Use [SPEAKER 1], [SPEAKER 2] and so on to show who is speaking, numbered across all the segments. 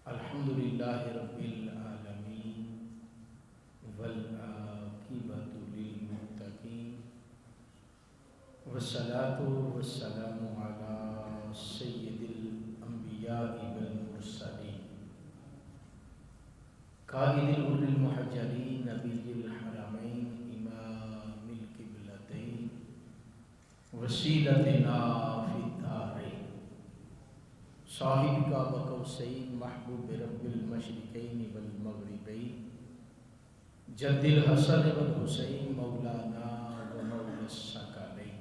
[SPEAKER 1] الحمدللہ رب العالمین والعاقبۃ للمتقین والصلاۃ والسلام علی سید الانبیاء والمرسلین قائد الغر المحجلین نبی الحرمین امام القبلتین وسیلتنا فی الدارین صاحب کعب قوسین محبوب رب المشرقین والمغربین جد الحسن والحسین مولانا و مولا الثقلین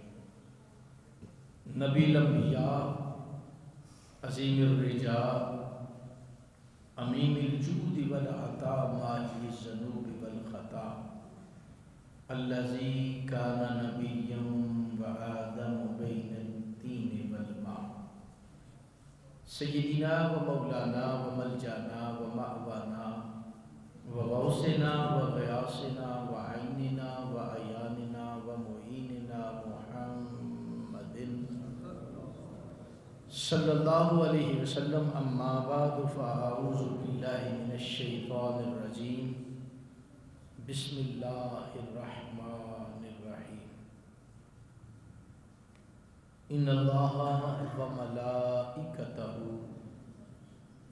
[SPEAKER 1] نبی الانبیاء عظیم الرجاء امین الجود والعطاء ماحی الذنوب والخطا الذی کان نبیا وآدم بین الطین والماء سیدنا و مولانا و ملجانا و مأوانا و غوثنا و غیاثنا و عیننا و عیاننا و معیننا محمد صلی اللہ علیہ وسلم اما بعد فاعوذ باللہ من الشیطان الرجیم بسم اللہ الرحمن الرحیم ان اللہ و ملائکتہ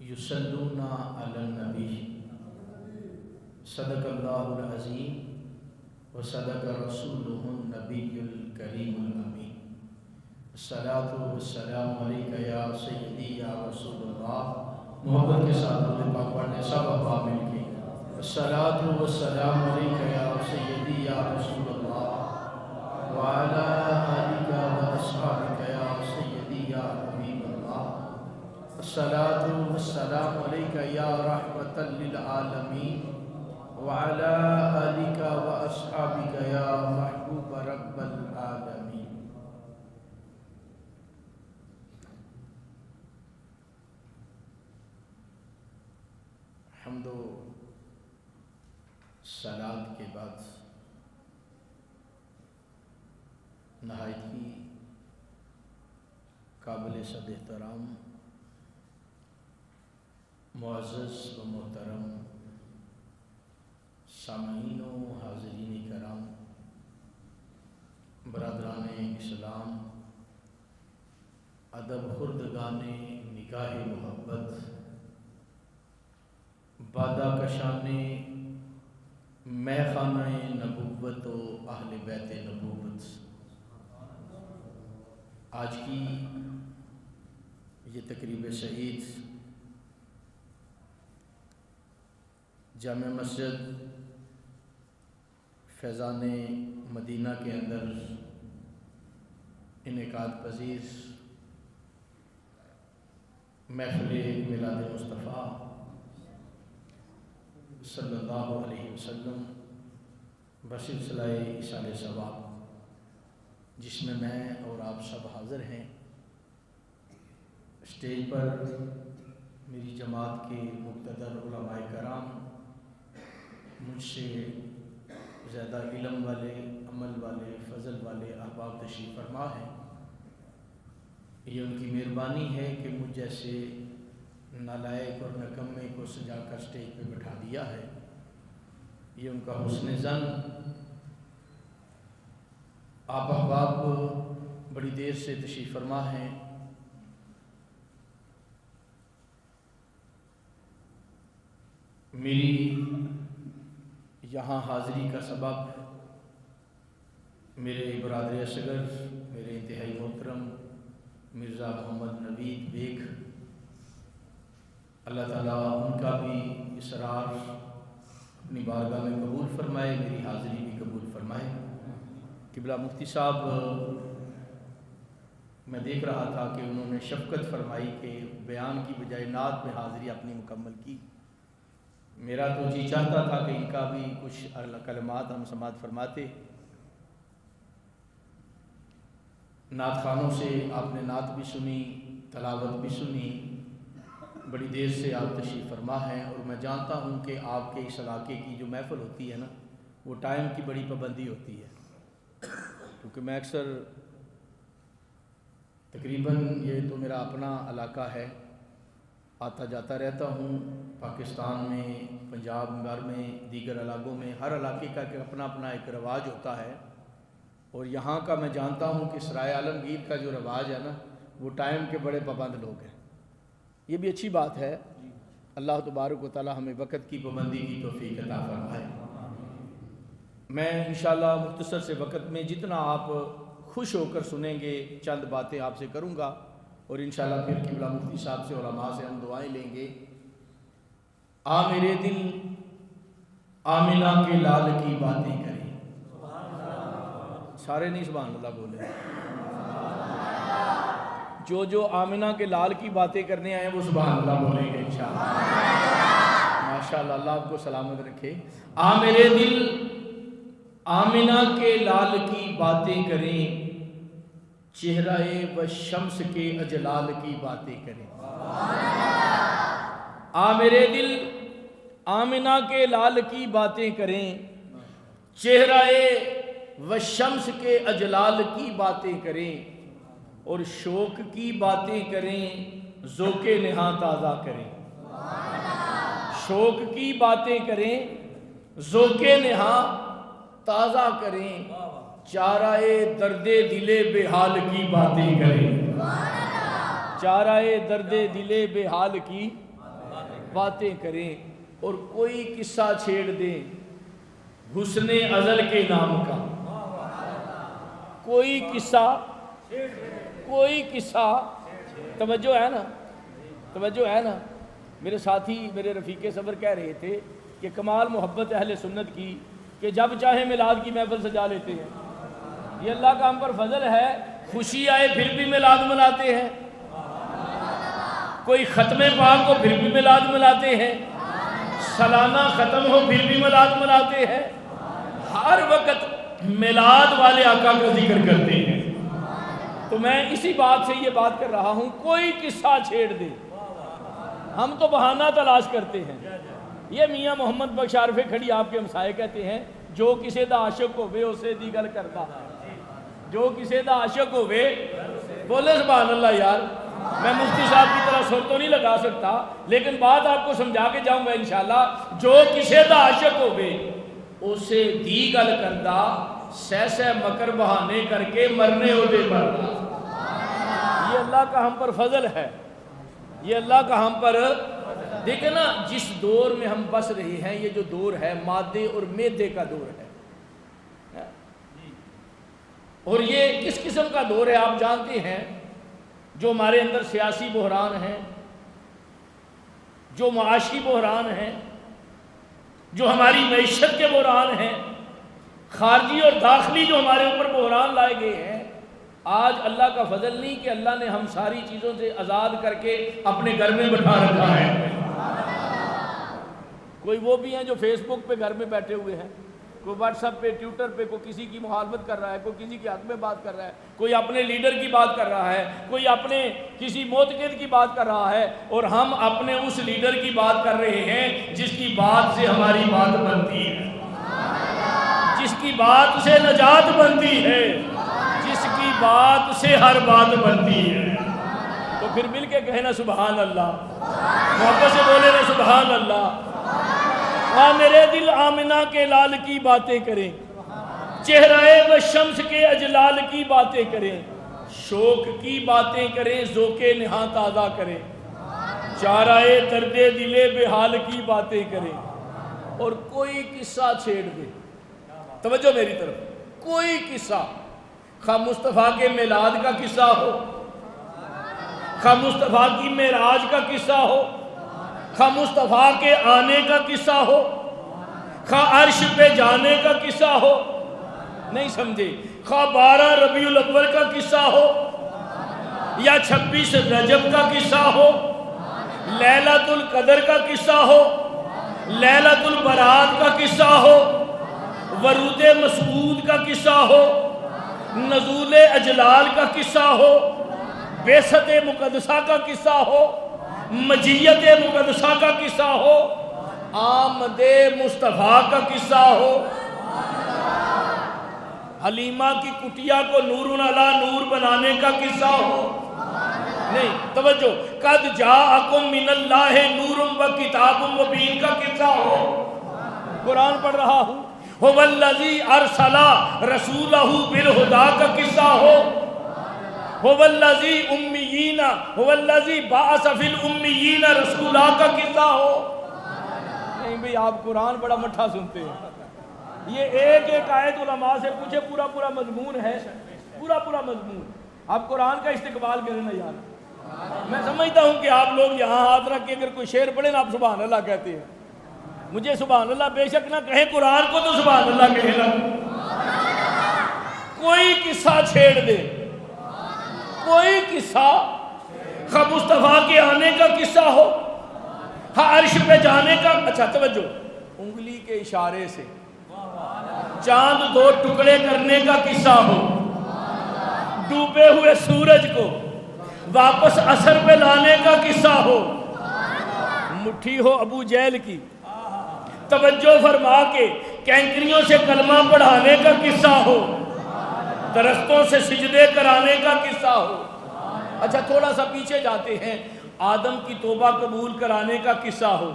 [SPEAKER 1] یصلون علی النبی صدق اللہ العظیم و صدق رسولہ النبی الکریم الامین الصلاۃ والسلام علیکہ یا سیدی یا رسول اللہ محبت کے ساتھ درود پاک پڑھنے سب احباب مل کے الصلاۃ والسلام علیکہ یا سیدی یا رسول اللہ وعلی آلک واصحابک یا سیدی یا حبیب اللہ الصلاۃ والسلام علیکہ یا رحمۃ للعالمین وعلی آلک واصحابک یا محبوب رب العالمین حمد و صلات کے بعد نہایت ہی قابل صد احترام معزز و محترم سامعین و حاضرین کرام برادران اسلام ادب خردگان نگاہ محبت بادہ کشان مے خانہ نبوت و اہل بیت نبوت، آج کی یہ تقریب سعید جامع مسجد فیضان مدینہ کے اندر انعقاد پذیر محفل میلاد مصطفیٰ صلی اللہ علیہ وسلم بسلسلہ ایصال ثواب، جس میں اور آپ سب حاضر ہیں۔ اسٹیج پر میری جماعت کے مقتدر علماء کرام، مجھ سے زیادہ علم والے، عمل والے، فضل والے احباب تشریف فرما ہیں۔ یہ ان کی مہربانی ہے کہ مجھ جیسے نالائق اور نکمے کو سجا کر اسٹیج پہ بٹھا دیا ہے، یہ ان کا حسن ظن۔ آپ احباب بڑی دیر سے تشریف فرما ہیں، میری یہاں حاضری کا سبب میرے برادر اصغر، میرے انتہائی محترم مرزا محمد نوید بیگ، اللہ تعالیٰ ان کا بھی اصرار اپنی بارگاہ میں قبول فرمائے، میری حاضری بھی قبول فرمائے۔ قبلہ مفتی صاحب، میں دیکھ رہا تھا کہ انہوں نے شفقت فرمائی کہ بیان کی بجائے نعت میں حاضری اپنی مکمل کی۔ میرا تو جی چاہتا تھا کہ ان کا بھی کچھ کلمات ہم سماعت فرماتے۔ نعت خوانوں سے آپ نے نعت بھی سنی، تلاوت بھی سنی، بڑی دیر سے آپ تشریف فرما ہیں، اور میں جانتا ہوں کہ آپ کے اس علاقے کی جو محفل ہوتی ہے نا، وہ ٹائم کی بڑی پابندی ہوتی ہے، کیونکہ میں اکثر تقریباً یہ تو میرا اپنا علاقہ ہے، آتا جاتا رہتا ہوں پاکستان میں، پنجاب بھر میں، دیگر علاقوں میں، ہر علاقے کا اپنا اپنا ایک رواج ہوتا ہے، اور یہاں کا میں جانتا ہوں کہ سرائے عالمگیر کا جو رواج ہے نا، وہ ٹائم کے بڑے پابند لوگ ہیں۔ یہ بھی اچھی بات ہے، اللہ تبارک و تعالی ہمیں وقت کی پابندی کی توفیق عطا فرمائے۔ میں انشاءاللہ مختصر سے وقت میں جتنا آپ خوش ہو کر سنیں گے چند باتیں آپ سے کروں گا، اور انشاءاللہ پھر قبلہ مفتی صاحب سے، علماء سے ہم دعائیں لیں گے۔ آ میرے دل آمنہ کے لال کی باتیں کریں، سارے نہیں سبحان اللہ بولے، جو آمنہ کے لال کی باتیں کرنے آئے ہیں وہ سبحان اللہ بولیں گے انشاءاللہ۔ ماشاءاللہ، اللہ آپ کو سلامت رکھے۔ آ میرے دل آمنہ کے لال کی باتیں کریں، چہرہ و شمس کے اجلال کی باتیں کریں۔ آ میرے دل آمنہ کے لال کی باتیں کریں، چہرہ و شمس کے اجلال کی باتیں کریں، اور شوق کی باتیں کریں، ذوق نہاں تازہ کریں۔ شوق کی باتیں کریں، ذوق نہاں تازہ کریں، چارہ درد دل بے حال کی باتیں کریں۔ چارہ درد دل بے حال کی باتیں کریں، اور کوئی قصہ چھیڑ دیں حسن ازل کے نام کا۔ کوئی قصہ توجہ ہے نا، توجہ ہے نا۔ میرے ساتھی، میرے رفیق صبر کہہ رہے تھے کہ کمال محبت اہل سنت کی کہ جب چاہے میلاد کی محفل سجا لیتے ہیں۔ یہ اللہ کا ہم پر فضل ہے، خوشی آئے پھر بھی میلاد مناتے ہیں، کوئی ختم پاک ہو پھر بھی میلاد مناتے ہیں، سالانہ ختم ہو پھر بھی میلاد مناتے ہیں، ہر وقت میلاد والے آقا کا ذکر کرتے ہیں۔ تو میں اسی بات سے یہ بات کر رہا ہوں، کوئی قصہ چھیڑ دے، ہم تو بہانہ تلاش کرتے ہیں۔ یہ میاں محمد بخش عارف کھڑی آپ کے ہمسائے کہتے ہیں، جو کسے دا عاشق ہوئے اسے دی گل کرتا، جو کسے دا عاشق ہوئے، بولے سبحان اللہ یار۔ میں مفتی صاحب کی طرح سر تو نہیں لگا سکتا، لیکن بات آپ کو سمجھا کے جاؤں گا انشاءاللہ۔ جو کسے دا عاشق ہوئے اسے دی گل کرتا، سہ سہ مکر بہانے کر کے مرنے ہو دے مرنا۔ یہ اللہ کا ہم پر فضل ہے، یہ اللہ کا ہم پر۔ دیکھیں نا، جس دور میں ہم بس رہے ہیں، یہ جو دور ہے مادے اور میدے کا دور ہے، اور یہ کس قسم کا دور ہے آپ جانتے ہیں۔ جو ہمارے اندر سیاسی بحران ہیں، جو معاشی بحران ہیں، جو ہماری معیشت کے بحران ہیں، خارجی اور داخلی جو ہمارے اوپر بحران لائے گئے ہیں، آج اللہ کا فضل نہیں کہ اللہ نے ہم ساری چیزوں سے آزاد کر کے اپنے گھر میں بٹھا رکھا ہے۔ کوئی وہ بھی ہیں جو فیس بک پہ گھر میں بیٹھے ہوئے ہیں، کوئی واٹس ایپ پہ، ٹویٹر پہ، کوئی کسی کی مخالفت کر رہا ہے، کوئی کسی کے حق میں بات کر رہا ہے، کوئی اپنے لیڈر کی بات کر رہا ہے، کوئی اپنے کسی معتقد کی بات کر رہا ہے، اور ہم اپنے اس لیڈر کی بات کر رہے ہیں جس کی بات سے ہماری بات بنتی ہے، جس کی بات سے نجات بنتی ہے، جس کی بات سے ہر بات بنتی ہے۔ تو پھر مل کے کہنا سبحان اللہ، محبت سے بولے نا سبحان اللہ۔ آ میرے دل آمنہ کے لال کی باتیں کریں، چہرہ و شمس کے اجلال کی باتیں کریں، شوق کی باتیں کریں، ذوق نہاں تازہ کریں، چارہ درد دل بے حال کی باتیں کریں، اور کوئی قصہ چھیڑ دے، توجہ میری طرف، کوئی قصہ، خواہ مصطفیٰ کے میلاد کا قصہ ہو، خواہ مصطفیٰ کی معراج کا قصہ ہو، خواہ مصطفیٰ کے آنے کا قصہ ہو، خواہ عرش پہ جانے کا قصہ ہو، نہیں سمجھے، خواہ 12 ربیع الاول کا قصہ ہو، یا 26 رجب کا قصہ ہو، لیلۃ القدر کا قصہ ہو، لیلۃ البرات کا قصہ ہو، ورود مسعود کا قصہ ہو، نزول اجلال کا قصہ ہو، بعثت مقدسہ کا قصہ ہو، مجیت مقدسہ کا قصہ ہو، آمد مصطفیٰ کا قصہ ہو، حلیمہ کی کٹیا کو نور علی نور بنانے کا قصہ ہو؟ نہیں، توجہ، قد جاءکم من اللہ نور و کتاب مبین کا قصہ ہو؟ قرآن پڑھ رہا ہوں، هو الذی ارسل رسولہ بالہدی کا قصہ ہو؟ هو الذی امیین، هو الذی بعث فی الامیین رسولا کا قصہ ہو؟ نہیں بھئی، آپ قرآن بڑا مٹھا سنتے ہیں۔ یہ ایک ایک آیت علماء سے پوچھے، پورا پورا مضمون ہے، پورا پورا مضمون۔ آپ قرآن کا استقبال کریں نا یار۔ میں سمجھتا ہوں کہ آپ لوگ یہاں ہاتھ رکھ کے اگر کوئی شعر پڑھے نا، آپ سبحان اللہ کہتے ہیں۔ مجھے سبحان اللہ بے شک نہ کہیں، قرآن کو تو سبحان اللہ کہیں نا۔ کوئی قصہ چھیڑ دے، کوئی قصہ، خواہ مصطفیٰ کے آنے کا قصہ ہو، ہاں عرش پہ جانے کا، اچھا توجہ، انگلی کے اشارے سے چاند دو ٹکڑے کرنے کا قصہ ہو، ڈوبے ہوئے سورج کو واپس عصر پہ لانے کا قصہ ہو، مٹھی ہو ابو جہل کی، توجہ فرما کے کینکریوں سے کلمہ پڑھانے کا قصہ ہو، درختوں سے سجدے کرانے کا قصہ ہو۔ اچھا تھوڑا سا پیچھے جاتے ہیں، آدم کی توبہ قبول کرانے کا قصہ ہو،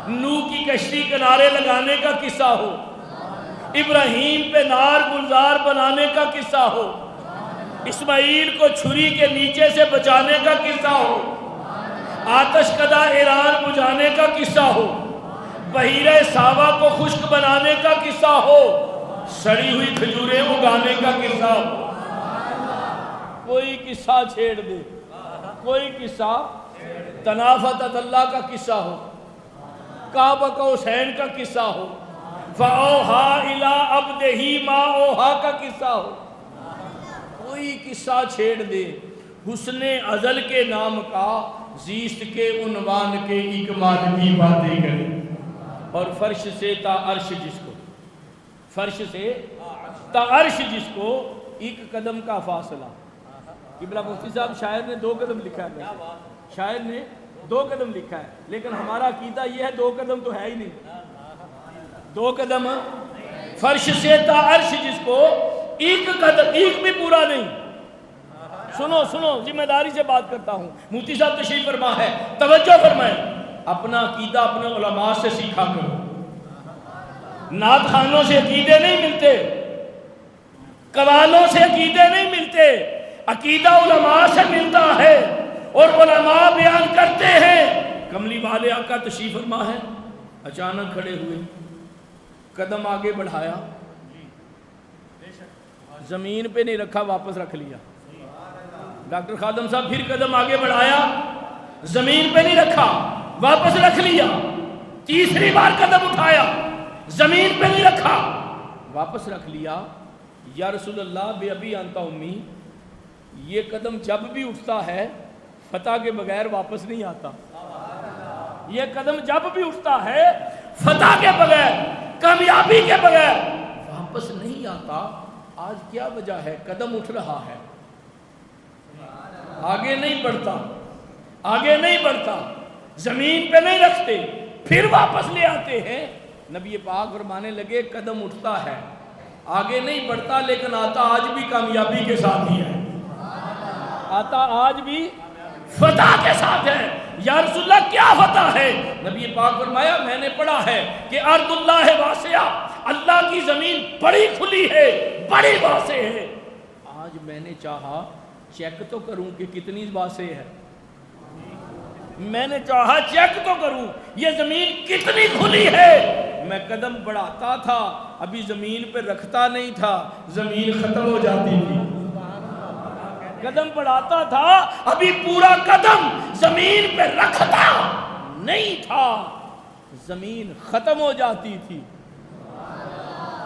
[SPEAKER 1] نوح کی کشتی کنارے لگانے کا قصہ ہو، ابراہیم پہ نار گلزار بنانے کا قصہ ہو، اسماعیل کو چھری کے نیچے سے بچانے کا قصہ ہو، آتش کدہ ایران بجھانے کا قصہ ہو، بحیرہ ساوا کو خشک بنانے کا قصہ ہو، سڑی ہوئی کھجوریں اگانے کا قصہ ہو۔ کوئی قصہ چھیڑ دے، کوئی قصہ، تنافت اللہ کا قصہ ہو، کعبہ قوسین کا قصہ ہو، فَأَوْحَا إِلَىٰ عَبْدِهِ مَا أَوْحَا کا قصہ ہو، کوئی قصہ چھیڑ دے، حسن ازل کے نام کا، زیست کے عنوان کے اکمال کی باتیں کرے، اور فرش سے تا عرش جس کو، فرش سے تا عرش جس کو ایک قدم کا فاصلہ۔ قبلہ مفتی صاحب شاعر نے 2 قدم لکھا ہے، شاعر نے 2 قدم لکھا ہے، لیکن ہمارا عقیدہ یہ ہے 2 قدم تو ہے ہی نہیں، 2 قدم، فرش سے تا عرش جس کو ایک قدم، ایک بھی پورا نہیں۔ سنو سنو، ذمہ داری سے بات کرتا ہوں، مفتی صاحب تشریف فرما ہے، توجہ فرمائیں، اپنا عقیدہ اپنے علماء سے سیکھا کرو، نعت خانوں سے عقیدے نہیں ملتے، قوالوں سے عقیدے نہیں ملتے، عقیدہ علماء سے ملتا ہے، اور علماء بیان کرتے ہیں۔ کملی والے آقا تشریف فرما ہے، اچانک کھڑے ہوئے، قدم آگے بڑھایا، زمین پہ نہیں رکھا، واپس رکھ لیا۔ ڈاکٹر خادم صاحب پھر قدم آگے بڑھایا، زمین پہ نہیں رکھا، واپس رکھ لیا۔ تیسری بار قدم اٹھایا، زمین پہ نہیں رکھا، واپس رکھ لیا۔ یا رسول اللہ بے ابی انت امی، یہ قدم جب بھی اٹھتا ہے فتح کے بغیر واپس نہیں آتا، یہ قدم جب بھی اٹھتا ہے فتح کے بغیر، کامیابی کے بغیر واپس نہیں آتا۔ آج کیا وجہ ہے؟ قدم اٹھ رہا ہے، آگے نہیں بڑھتا، آگے نہیں بڑھتا، زمین پہ نہیں رکھتے، پھر واپس لے آتے ہیں۔ نبی پاک فرمانے لگے قدم اٹھتا ہے، آگے نہیں بڑھتا، لیکن آتا آج بھی کامیابی کے ساتھ ہی ہے، آتا آج بھی فتح کے ساتھ ہے۔ یا رسول اللہ کیا فتح ہے؟ نبی پاک فرمایا میں نے پڑھا ہے کہ ارض اللہ واسعہ، اللہ کی زمین بڑی کھلی ہے، بڑی واسع ہے۔ آج میں نے چاہا چیک تو کروں کہ کتنی واسع ہے، میں نے چاہا چیک تو کروں یہ زمین کتنی کھلی ہے۔ میں قدم بڑھاتا تھا، ابھی زمین پہ رکھتا نہیں تھا، زمین ختم ہو جاتی تھی۔ قدم بڑھاتا تھا، ابھی پورا قدم زمین پہ رکھتا نہیں تھا، زمین ختم ہو جاتی تھی۔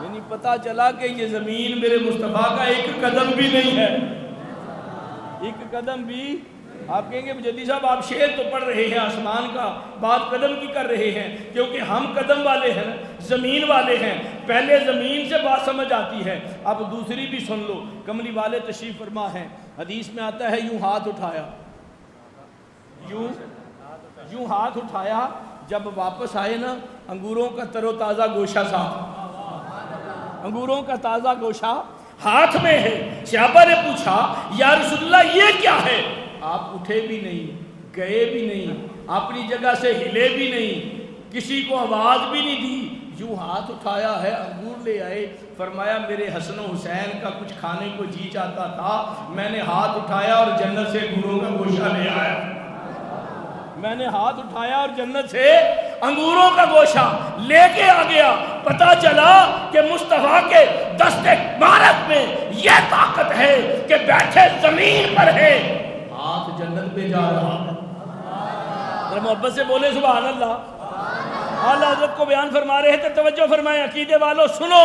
[SPEAKER 1] یعنی پتا چلا کہ یہ زمین میرے مصطفیٰ کا ایک قدم بھی نہیں ہے، ایک قدم بھی۔ آپ کہیں گے جدی صاحب آپ شعر تو پڑھ رہے ہیں آسمان کا، بات قدم کی کر رہے ہیں، کیونکہ ہم قدم والے ہیں، زمین والے ہیں، پہلے زمین سے بات سمجھ آتی ہے۔ اب دوسری بھی سن لو، کملی والے تشریف فرما ہے، حدیث میں آتا ہے یوں ہاتھ اٹھایا، یوں ہاتھ اٹھایا، جب واپس آئے نا انگوروں کا تر و تازہ گوشہ ساتھ، انگوروں کا تازہ گوشہ ہاتھ میں ہے۔ صحابہ نے پوچھا یا رسول اللہ یہ کیا ہے؟ آپ اٹھے بھی نہیں، گئے بھی نہیں، اپنی جگہ سے ہلے بھی نہیں، کسی کو آواز بھی نہیں دی، یوں ہاتھ اٹھایا ہے، انگور لے آئے۔ فرمایا میرے حسن و حسین کا کچھ کھانے کو جی چاہتا تھا، میں نے ہاتھ اٹھایا اور جنت سے انگوروں کا گوشہ لے آیا۔ میں نے ہاتھ اٹھایا اور جنت سے انگوروں کا گوشہ لے کے آ گیا۔ پتا چلا کہ مصطفیٰ کے دست مبارک میں یہ طاقت ہے کہ بیٹھے زمین پر ہے، ہاتھ جنت پہ جا رہا ہے۔ ذرا محبت سے بولے سبحان اللہ۔ اعلیٰ حضرت کو بیان فرما رہے تھے، توجہ فرمائیں عقیدے والوں سنو۔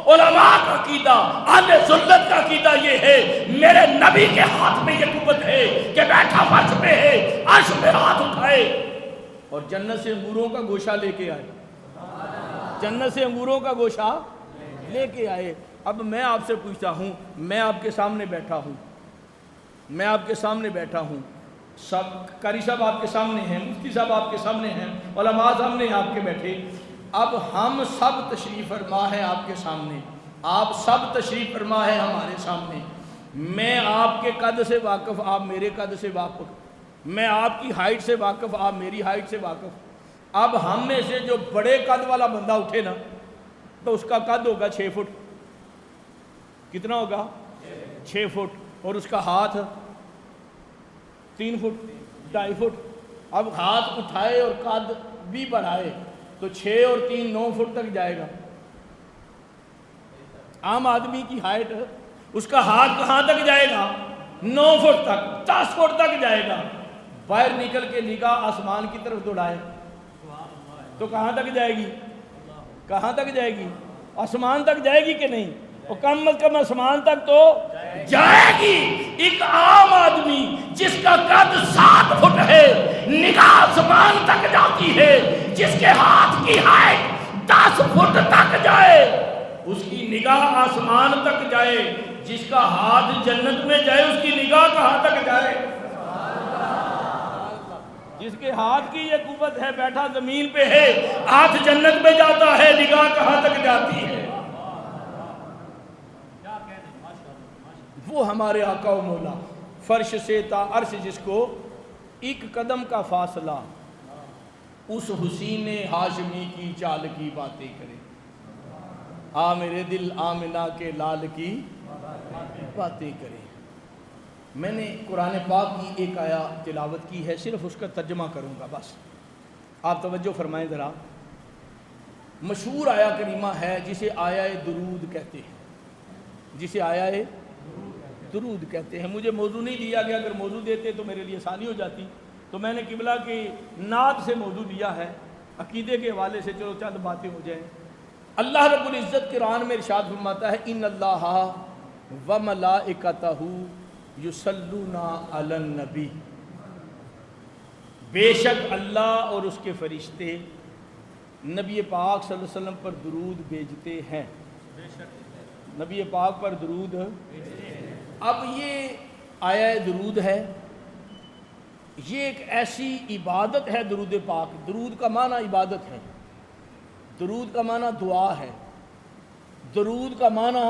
[SPEAKER 1] علماء کا عقیدہ، اہل سنت کا عقیدہ یہ ہے، میرے نبی کے ہاتھ میں یہ قوت ہے کہ بیٹھا فرش پہ ہے، عرش پہ ہاتھ اٹھائے اور جنت سے انگوروں کا گوشہ لے کے آئے۔ جنت سے انگوروں کا گوشہ لے کے آئے۔ اب میں آپ سے پوچھتا ہوں، میں آپ کے سامنے بیٹھا ہوں، میں آپ کے سامنے بیٹھا ہوں، سب قاری صاحب آپ کے سامنے ہیں، مفتی صاحب آپ کے سامنے ہیں، علماء سامنے ہیں آپ کے بیٹھے۔ اب ہم سب تشریف فرما ہے آپ کے سامنے، آپ سب تشریف فرما ہے ہمارے سامنے۔ میں آپ کے قد سے واقف، آپ میرے قد سے واقف، میں آپ کی ہائٹ سے واقف، آپ میری ہائٹ سے واقف۔ اب ہم میں سے جو بڑے قد والا بندہ اٹھے نا تو اس کا قد ہوگا 6 فٹ۔ کتنا ہوگا؟ 6 فٹ۔ اور اس کا ہاتھ 3 فٹ، 2.5 فٹ۔ اب ہاتھ اٹھائے اور قد بھی بڑھائے تو 6 اور 3 9 فٹ تک جائے گا۔ عام آدمی کی ہائٹ، اس کا ہاتھ کہاں تک جائے گا؟ 9 فٹ تک، 10 فٹ تک جائے گا۔ باہر نکل کے نگاہ آسمان کی طرف دوڑائے تو کہاں تک جائے گی؟ کہاں تک جائے گی؟ آسمان تک جائے گی کہ نہیں؟ اور کم از کم آسمان تک تو جائے گی۔ ایک عام آدمی جس کا قد 7 فٹ ہے، نگاہ آسمان تک جاتی ہے، جس کے ہاتھ کی ہائٹ 10 فٹ تک جائے، اس کی نگاہ آسمان تک جائے۔ جس کا ہاتھ جنت میں جائے اس کی نگاہ کہاں تک جائے؟ جس کے ہاتھ کی یہ قوت ہے، بیٹھا زمین پہ ہے، ہاتھ جنت میں جاتا ہے، نگاہ کہاں تک جاتی ہے؟ وہ ہمارے آقا و مولا، فرش سے تا عرش جس کو ایک قدم کا فاصلہ، اس حسین ہاشمی کی چال کی باتیں کرے، آ میرے دل آمنہ کے لال کی باتیں کرے۔ میں نے قرآن پاک کی ایک آیا تلاوت کی ہے، صرف اس کا ترجمہ کروں گا بس، آپ توجہ فرمائیں ذرا۔ مشہور آیا کریمہ ہے جسے آیا درود کہتے ہیں، جسے آیا درود کہتے ہیں۔ مجھے موضوع نہیں دیا گیا، اگر موضوع دیتے تو میرے لیے آسانی ہو جاتی، تو میں نے قبلہ کی نعت سے موضوع دیا ہے، عقیدے کے حوالے سے چلو چند باتیں ہو جائیں۔ اللہ رب العزت قرآن میں ارشاد فرماتا ہے، ان اللہ و ملائکتہ یصلون علی النبی، بے شک اللہ اور اس کے فرشتے نبی پاک صلی اللہ علیہ وسلم پر درود بھیجتے ہیں، نبی پاک پر درود۔ اب یہ آیا درود ہے، یہ ایک ایسی عبادت ہے درود پاک۔ درود کا معنی عبادت ہے، درود کا معنی دعا ہے، درود کا معنی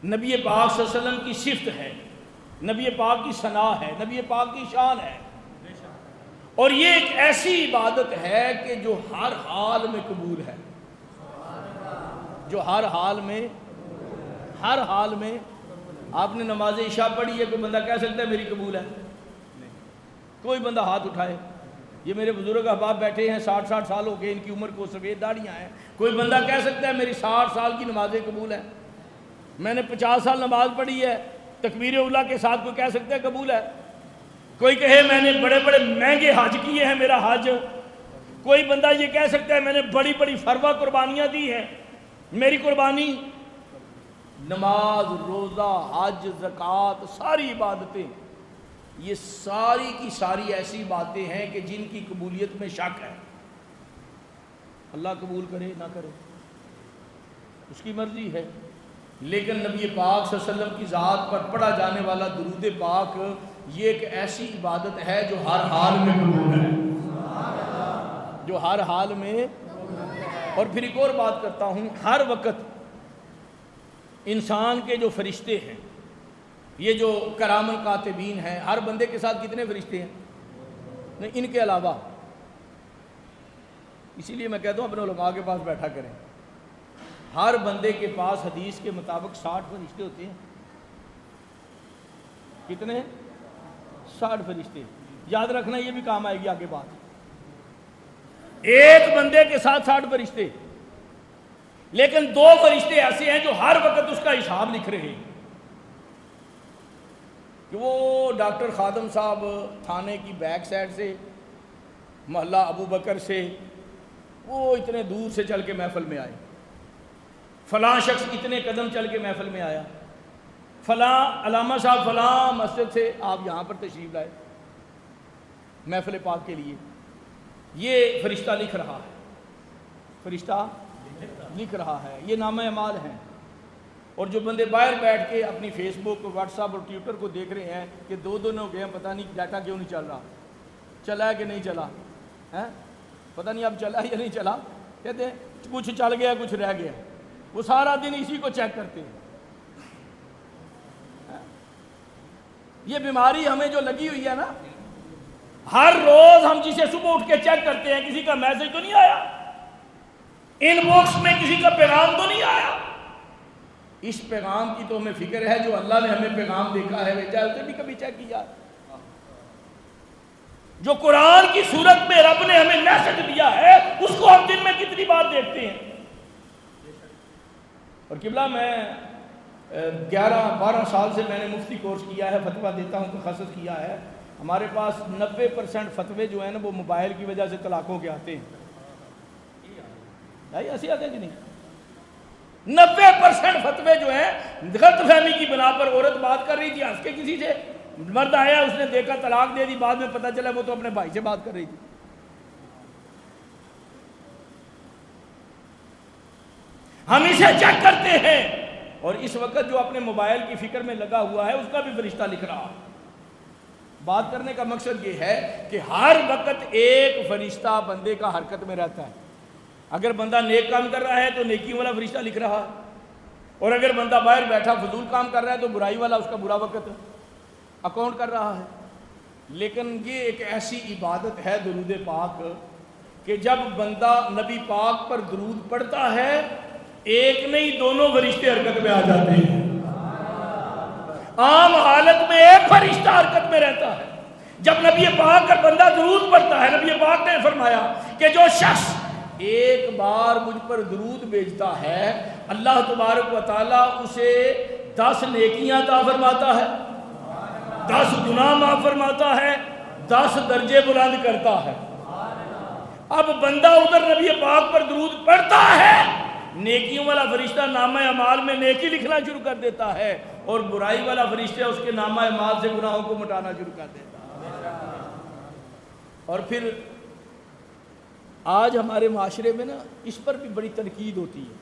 [SPEAKER 1] نبی پاک صلی اللہ علیہ وسلم کی صفت ہے، نبی پاک کی ثنا ہے، نبی پاک کی شان ہے۔ اور یہ ایک ایسی عبادت ہے کہ جو ہر حال میں قبول ہے، جو ہر حال میں، ہر حال میں۔ آپ نے نماز عشاء پڑھی ہے، کوئی بندہ کہہ سکتا ہے میری قبول ہے؟ کوئی بندہ ہاتھ اٹھائے۔ یہ میرے بزرگ احباب بیٹھے ہیں، 60 سال ہو گئے ان کی عمر کو، سفید داڑیاں ہیں، کوئی بندہ کہہ سکتا ہے میری 60 سال کی نمازیں قبول ہے؟ میں نے 50 سال نماز پڑھی ہے، تکبیر اولیٰ کے ساتھ کوئی کہہ سکتا ہے قبول ہے؟ کوئی کہے میں نے بڑے بڑے مہنگے حج کیے ہیں، میرا حج؟ کوئی بندہ یہ کہہ سکتا ہے میں نے بڑی بڑی فروا قربانیاں دی ہیں، میری قربانی؟ نماز، روزہ، حج، زکوٰۃ، ساری عبادتیں، یہ ساری کی ساری ایسی باتیں ہیں کہ جن کی قبولیت میں شک ہے۔ اللہ قبول کرے نہ کرے اس کی مرضی ہے، لیکن نبی پاک صلی اللہ علیہ وسلم کی ذات پر پڑھا جانے والا درود پاک یہ ایک ایسی عبادت ہے جو ہر حال میں قبول ہے، جو ہر حال میں۔ اور پھر ایک اور بات کرتا ہوں، ہر وقت انسان کے جو فرشتے ہیں، یہ جو کرام الکاتبین ہیں، ہر بندے کے ساتھ کتنے فرشتے ہیں؟ نہیں، ان کے علاوہ، اسی لیے میں کہتا ہوں اپنے علماء کے پاس بیٹھا کریں، ہر بندے کے پاس حدیث کے مطابق 60 فرشتے ہوتے ہیں۔ کتنے؟ 60 فرشتے۔ یاد رکھنا، یہ بھی کام آئے گی آگے بات۔ ایک بندے کے ساتھ 60 فرشتے، لیکن 2 فرشتے ایسے ہیں جو ہر وقت اس کا حساب لکھ رہے ہیں، کہ وہ ڈاکٹر خادم صاحب تھانے کی بیک سائڈ سے، محلہ ابو بکر سے، وہ اتنے دور سے چل کے محفل میں آئے، فلاں شخص اتنے قدم چل کے محفل میں آیا، فلاں علامہ صاحب فلاں مسجد سے آپ یہاں پر تشریف لائے محفل پاک کے لیے۔ یہ فرشتہ لکھ رہا ہے، فرشتہ لکھ رہا ہے، یہ نامہ اعمال ہیں۔ اور جو بندے باہر بیٹھ کے اپنی فیس بک، واٹس ایپ اور ٹویٹر کو دیکھ رہے ہیں کہ 2 دن ہو گئے ہیں، پتہ نہیں ڈیٹا کیوں نہیں چل رہا، چلا ہے کہ نہیں چلا ہے، پتہ نہیں اب چلا ہے یا نہیں چلا، کہتے ہیں کچھ چل گیا کچھ رہ گیا، وہ سارا دن اسی کو چیک کرتے ہیں۔ یہ بیماری ہمیں جو لگی ہوئی ہے نا، ہر روز ہم جسے صبح اٹھ کے چیک کرتے ہیں، کسی کا میسج تو نہیں آیا، ان باکس میں کسی کا پیغام تو نہیں آیا۔ اس پیغام کی تو ہمیں فکر ہے، جو اللہ نے ہمیں پیغام دیکھا ہے بھیجا ہے، اسے بھی کبھی چیک کیا؟ جو قرآن کی صورت میں رب نے ہمیں میسج دیا ہے، اس کو ہم دن میں کتنی بار دیکھتے ہیں؟ اور قبلہ میں 11-12 سال سے میں نے مفتی کورس کیا ہے، فتویٰ دیتا ہوں، تخصص کیا ہے۔ ہمارے پاس 90% فتوے جو ہیں نا، وہ موبائل کی وجہ سے طلاقوں کے آتے ہیں۔ ایسے آتے ہیں کہ نہیں؟ 90% فتوے جو ہیں غلط فہمی کی بنا پر، عورت بات کر رہی تھی ہنس کے کسی سے، مرد آیا، اس نے دیکھا طلاق دے دی، بعد میں پتہ چلا وہ تو اپنے بھائی سے بات کر رہی تھی۔ ہم اسے چیک کرتے ہیں، اور اس وقت جو اپنے موبائل کی فکر میں لگا ہوا ہے، اس کا بھی فرشتہ لکھ رہا۔ بات کرنے کا مقصد یہ ہے کہ ہر وقت ایک فرشتہ بندے کا حرکت میں رہتا ہے۔ اگر بندہ نیک کام کر رہا ہے تو نیکی والا فرشتہ لکھ رہا ہے، اور اگر بندہ باہر بیٹھا فضول کام کر رہا ہے تو برائی والا اس کا برا وقت اکاؤنٹ کر رہا ہے۔ لیکن یہ ایک ایسی عبادت ہے درود پاک کہ جب بندہ نبی پاک پر درود پڑھتا ہے، ایک نہیں 2 فرشتے حرکت میں آ جاتے ہیں۔ عام حالت میں ایک فرشتہ حرکت میں رہتا ہے، جب نبی پاک پر بندہ درود پڑھتا ہے، نبی پاک نے فرمایا کہ جو شخص ایک بار مجھ پر درود بھیجتا ہے، اللہ تبارک و تعالیٰ اسے 10 نیکیاں عطا فرماتا ہے، 10 گناہ معاف فرماتا ہے، 10 درجے بلند کرتا ہے۔ اب بندہ ادھر نبی پاک پر درود پڑھتا ہے، نیکیوں والا فرشتہ نامہ اعمال میں نیکی لکھنا شروع کر دیتا ہے، اور برائی والا فرشتہ اس کے نامہ اعمال سے گناہوں کو مٹانا شروع کر دیتا ہے۔ اور پھر آج ہمارے معاشرے میں نا اس پر بھی بڑی تنقید ہوتی ہے۔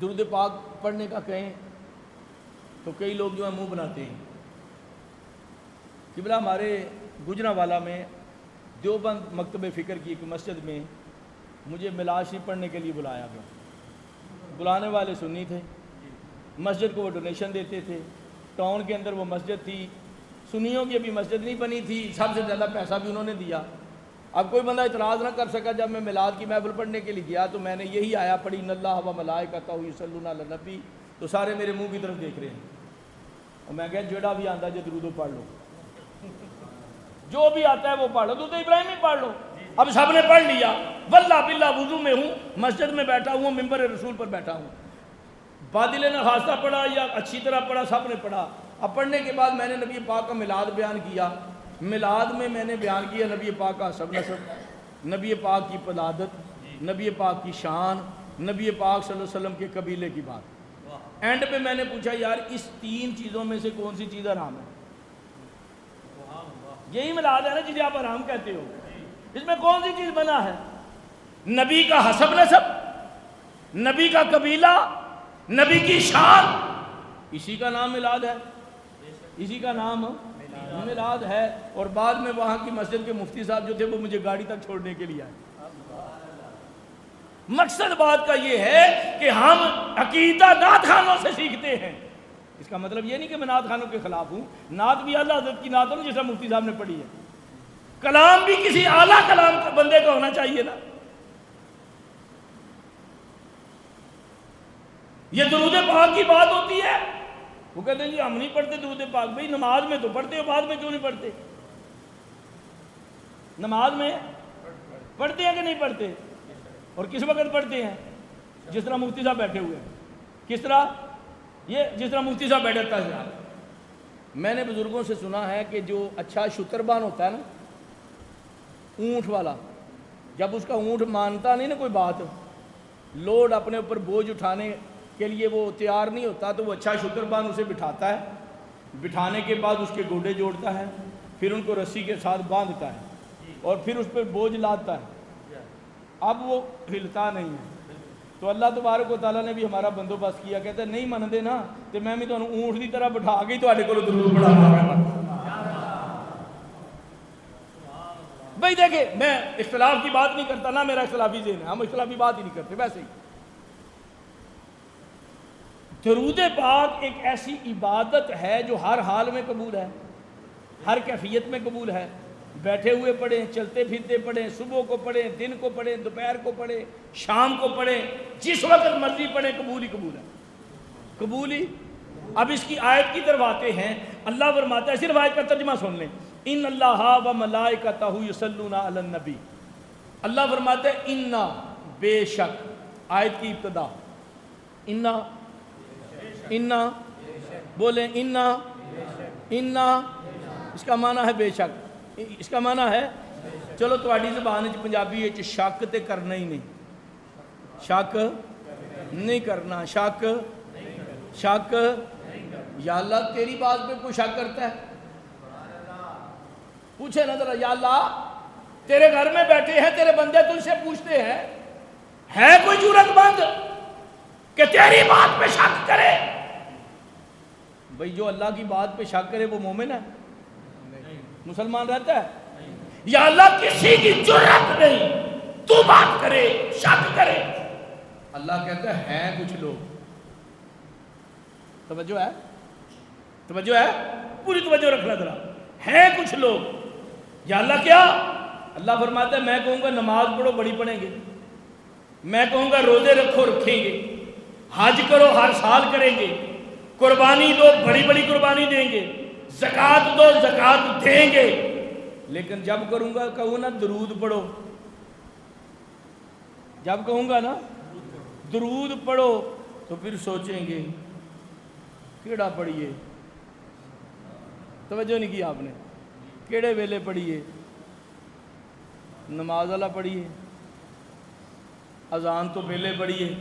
[SPEAKER 1] درود پاک پڑھنے کا کہیں تو کئی لوگ جو ہیں منہ بناتے ہیں۔ قبلہ ہمارے گجرانوالہ میں دیوبند مکتب فکر کی ایک مسجد میں مجھے میلاد شریف پڑھنے کے لیے بلایا گیا۔ بلانے والے سنی تھے، مسجد کو وہ ڈونیشن دیتے تھے، ٹاؤن کے اندر وہ مسجد تھی، سنیوں کی ابھی مسجد نہیں بنی تھی، سب سے زیادہ پیسہ بھی انہوں نے دیا۔ اب کوئی بندہ اعتراض نہ کر سکا۔ جب میں میلاد کی محفل پڑھنے کے لیے گیا تو میں نے یہی آیا پڑھی، ان اللہ و ملائکتہ یصلون علی النبی، تو سارے میرے منہ کی طرف دیکھ رہے ہیں، اور میں کہا جڑا بھی آتا ہے درود پڑھ لو، جو بھی آتا ہے وہ پڑھ لو، درود ابراہیمی پڑھ لو۔ اب سب نے پڑھ لیا، واللہ باللہ وضو میں ہوں، مسجد میں بیٹھا ہوں، ممبر رسول پر بیٹھا ہوں، بادل نہ خاصہ پڑھا یا اچھی طرح پڑھا، سب نے پڑھا۔ اب پڑھنے کے بعد میں نے نبی پاک کا میلاد بیان کیا۔ میلاد میں نے بیان کیا نبی پاک کا حسب نسب، نبی پاک کی ولادت، نبی پاک کی شان، نبی پاک صلی اللہ علیہ وسلم کے قبیلے کی بات۔ اینڈ پہ میں نے پوچھا یار اس 3 چیزوں میں سے کون سی چیز حرام ہے؟ یہی میلاد ہے نا جسے آپ حرام کہتے ہو، اس میں کون سی چیز منع ہے؟ نبی کا حسب نسب، نبی کا قبیلہ، نبی کی شان، اسی کا نام میلاد ہے، اسی کا نام میلاد ہے۔ اور بعد میں وہاں کی مسجد کے مفتی صاحب جو تھے وہ مجھے گاڑی تک چھوڑنے کے لیے آئے۔ مقصد بات کا یہ ہے کہ ہم عقیدہ نعت خانوں سے سیکھتے ہیں. اس کا مطلب یہ نہیں کہ میں نعت خانوں کے خلاف ہوں. نعت بھی اعلیٰ حضرت کی نعت ہو جس طرح مفتی صاحب نے پڑھی ہے. کلام بھی کسی اعلیٰ کلام بندے کا ہونا چاہیے نا. یہ درود پاک کی بات ہوتی ہے. وہ کہتے ہیں جی ہم نہیں پڑھتے درود پاک. بھئی نماز میں تو پڑھتے ہو, بعد میں کیوں نہیں پڑھتے؟ نماز میں پڑھتے ہیں کہ نہیں پڑھتے؟ اور کس وقت پڑھتے ہیں؟ جس طرح مفتی صاحب بیٹھے ہوئے ہیں. کس طرح؟ یہ جس طرح مفتی صاحب بیٹھے ہوتا ہے. میں نے بزرگوں سے سنا ہے کہ جو اچھا شتربان ہوتا ہے نا, اونٹ والا, جب اس کا اونٹ مانتا نہیں نا کوئی بات, لوڈ اپنے اوپر بوجھ اٹھانے کے لیے وہ تیار نہیں ہوتا, تو وہ اچھا شتربان اسے بٹھاتا ہے. بٹھانے کے بعد اس کے گوڈے جوڑتا ہے, پھر ان کو رسی کے ساتھ باندھتا ہے اور پھر اس پہ بوجھ لاتا ہے. اب وہ ہلتا نہیں ہے. تو اللہ تبارک و تعالیٰ نے بھی ہمارا بندوبست کیا. کہتا ہے نہیں منتے نا تو میں بھی تمہیں اونٹ کی طرح بٹھا کے تواڈے کول درود پڑھاواں. بھائی دیکھیں, میں اختلاف کی بات نہیں کرتا نا, میرا اختلافی ذہن ہے, ہم اختلافی بات ہی نہیں کرتے. ویسے ہی درود پاک ایک ایسی عبادت ہے جو ہر حال میں قبول ہے, ہر کیفیت میں قبول ہے. بیٹھے ہوئے پڑھیں, چلتے پھرتے پڑھیں, صبح کو پڑھیں, دن کو پڑھیں, دوپہر کو پڑھیں, شام کو پڑھیں, جس وقت مرضی پڑھیں, قبول ہی قبول ہے. قبول ہی. اب اس کی آیت کی طرف آتے ہیں. اللہ فرماتا ہے, صرف آیت کا ترجمہ سن لیں, ان اللہ و ملائکتہ یصلون علی النبی. اللہ فرماتا ہے انا, بے شک. آیت کی ابتدا انا, انا بولیں, انا, انا اس کا معنی ہے بے شک. اس کا معنی ہے, چلو تواڈی زبان وچ پنجابی وچ شک تے کرنا ہی نہیں, شک نہیں کرنا, شک شک. یا اللہ تیری بات پہ کوئی شک کرتا ہے؟ پوچھے نا ذرا, یا اللہ تیرے گھر میں بیٹھے ہیں تیرے بندے, تجھ سے پوچھتے ہیں ہے کوئی جرأت مند کہ تیری بات پہ شک کرے؟ بھئی جو اللہ کی بات پہ شک کرے وہ مومن ہے, مسلمان رہتا ہے؟ یا اللہ کسی کی جرأت نہیں تو بات کرے, شک کرے. اللہ کہتا ہے کچھ لوگ. توجہ ہے, توجہ ہے, پوری توجہ رکھنا ذرا. ہیں کچھ لوگ. یا اللہ کیا؟ اللہ فرماتا ہے میں کہوں گا نماز پڑھو, بڑی پڑھیں گے. میں کہوں گا روزے رکھو, رکھیں گے. حج کرو, ہر سال کریں گے. قربانی دو, بڑی بڑی قربانی دیں گے. زکوٰۃ دو, زکوٰۃ دیں گے. لیکن جب کروں گا کہوں نا درود پڑھو, جب کہوں گا نا درود پڑھو تو پھر سوچیں گے کیڑا پڑھیے. توجہ نہیں کی آپ نے, کیڑے ویلے پڑھیے, نماز والا پڑھیے, اذان تو پہلے پڑھیے,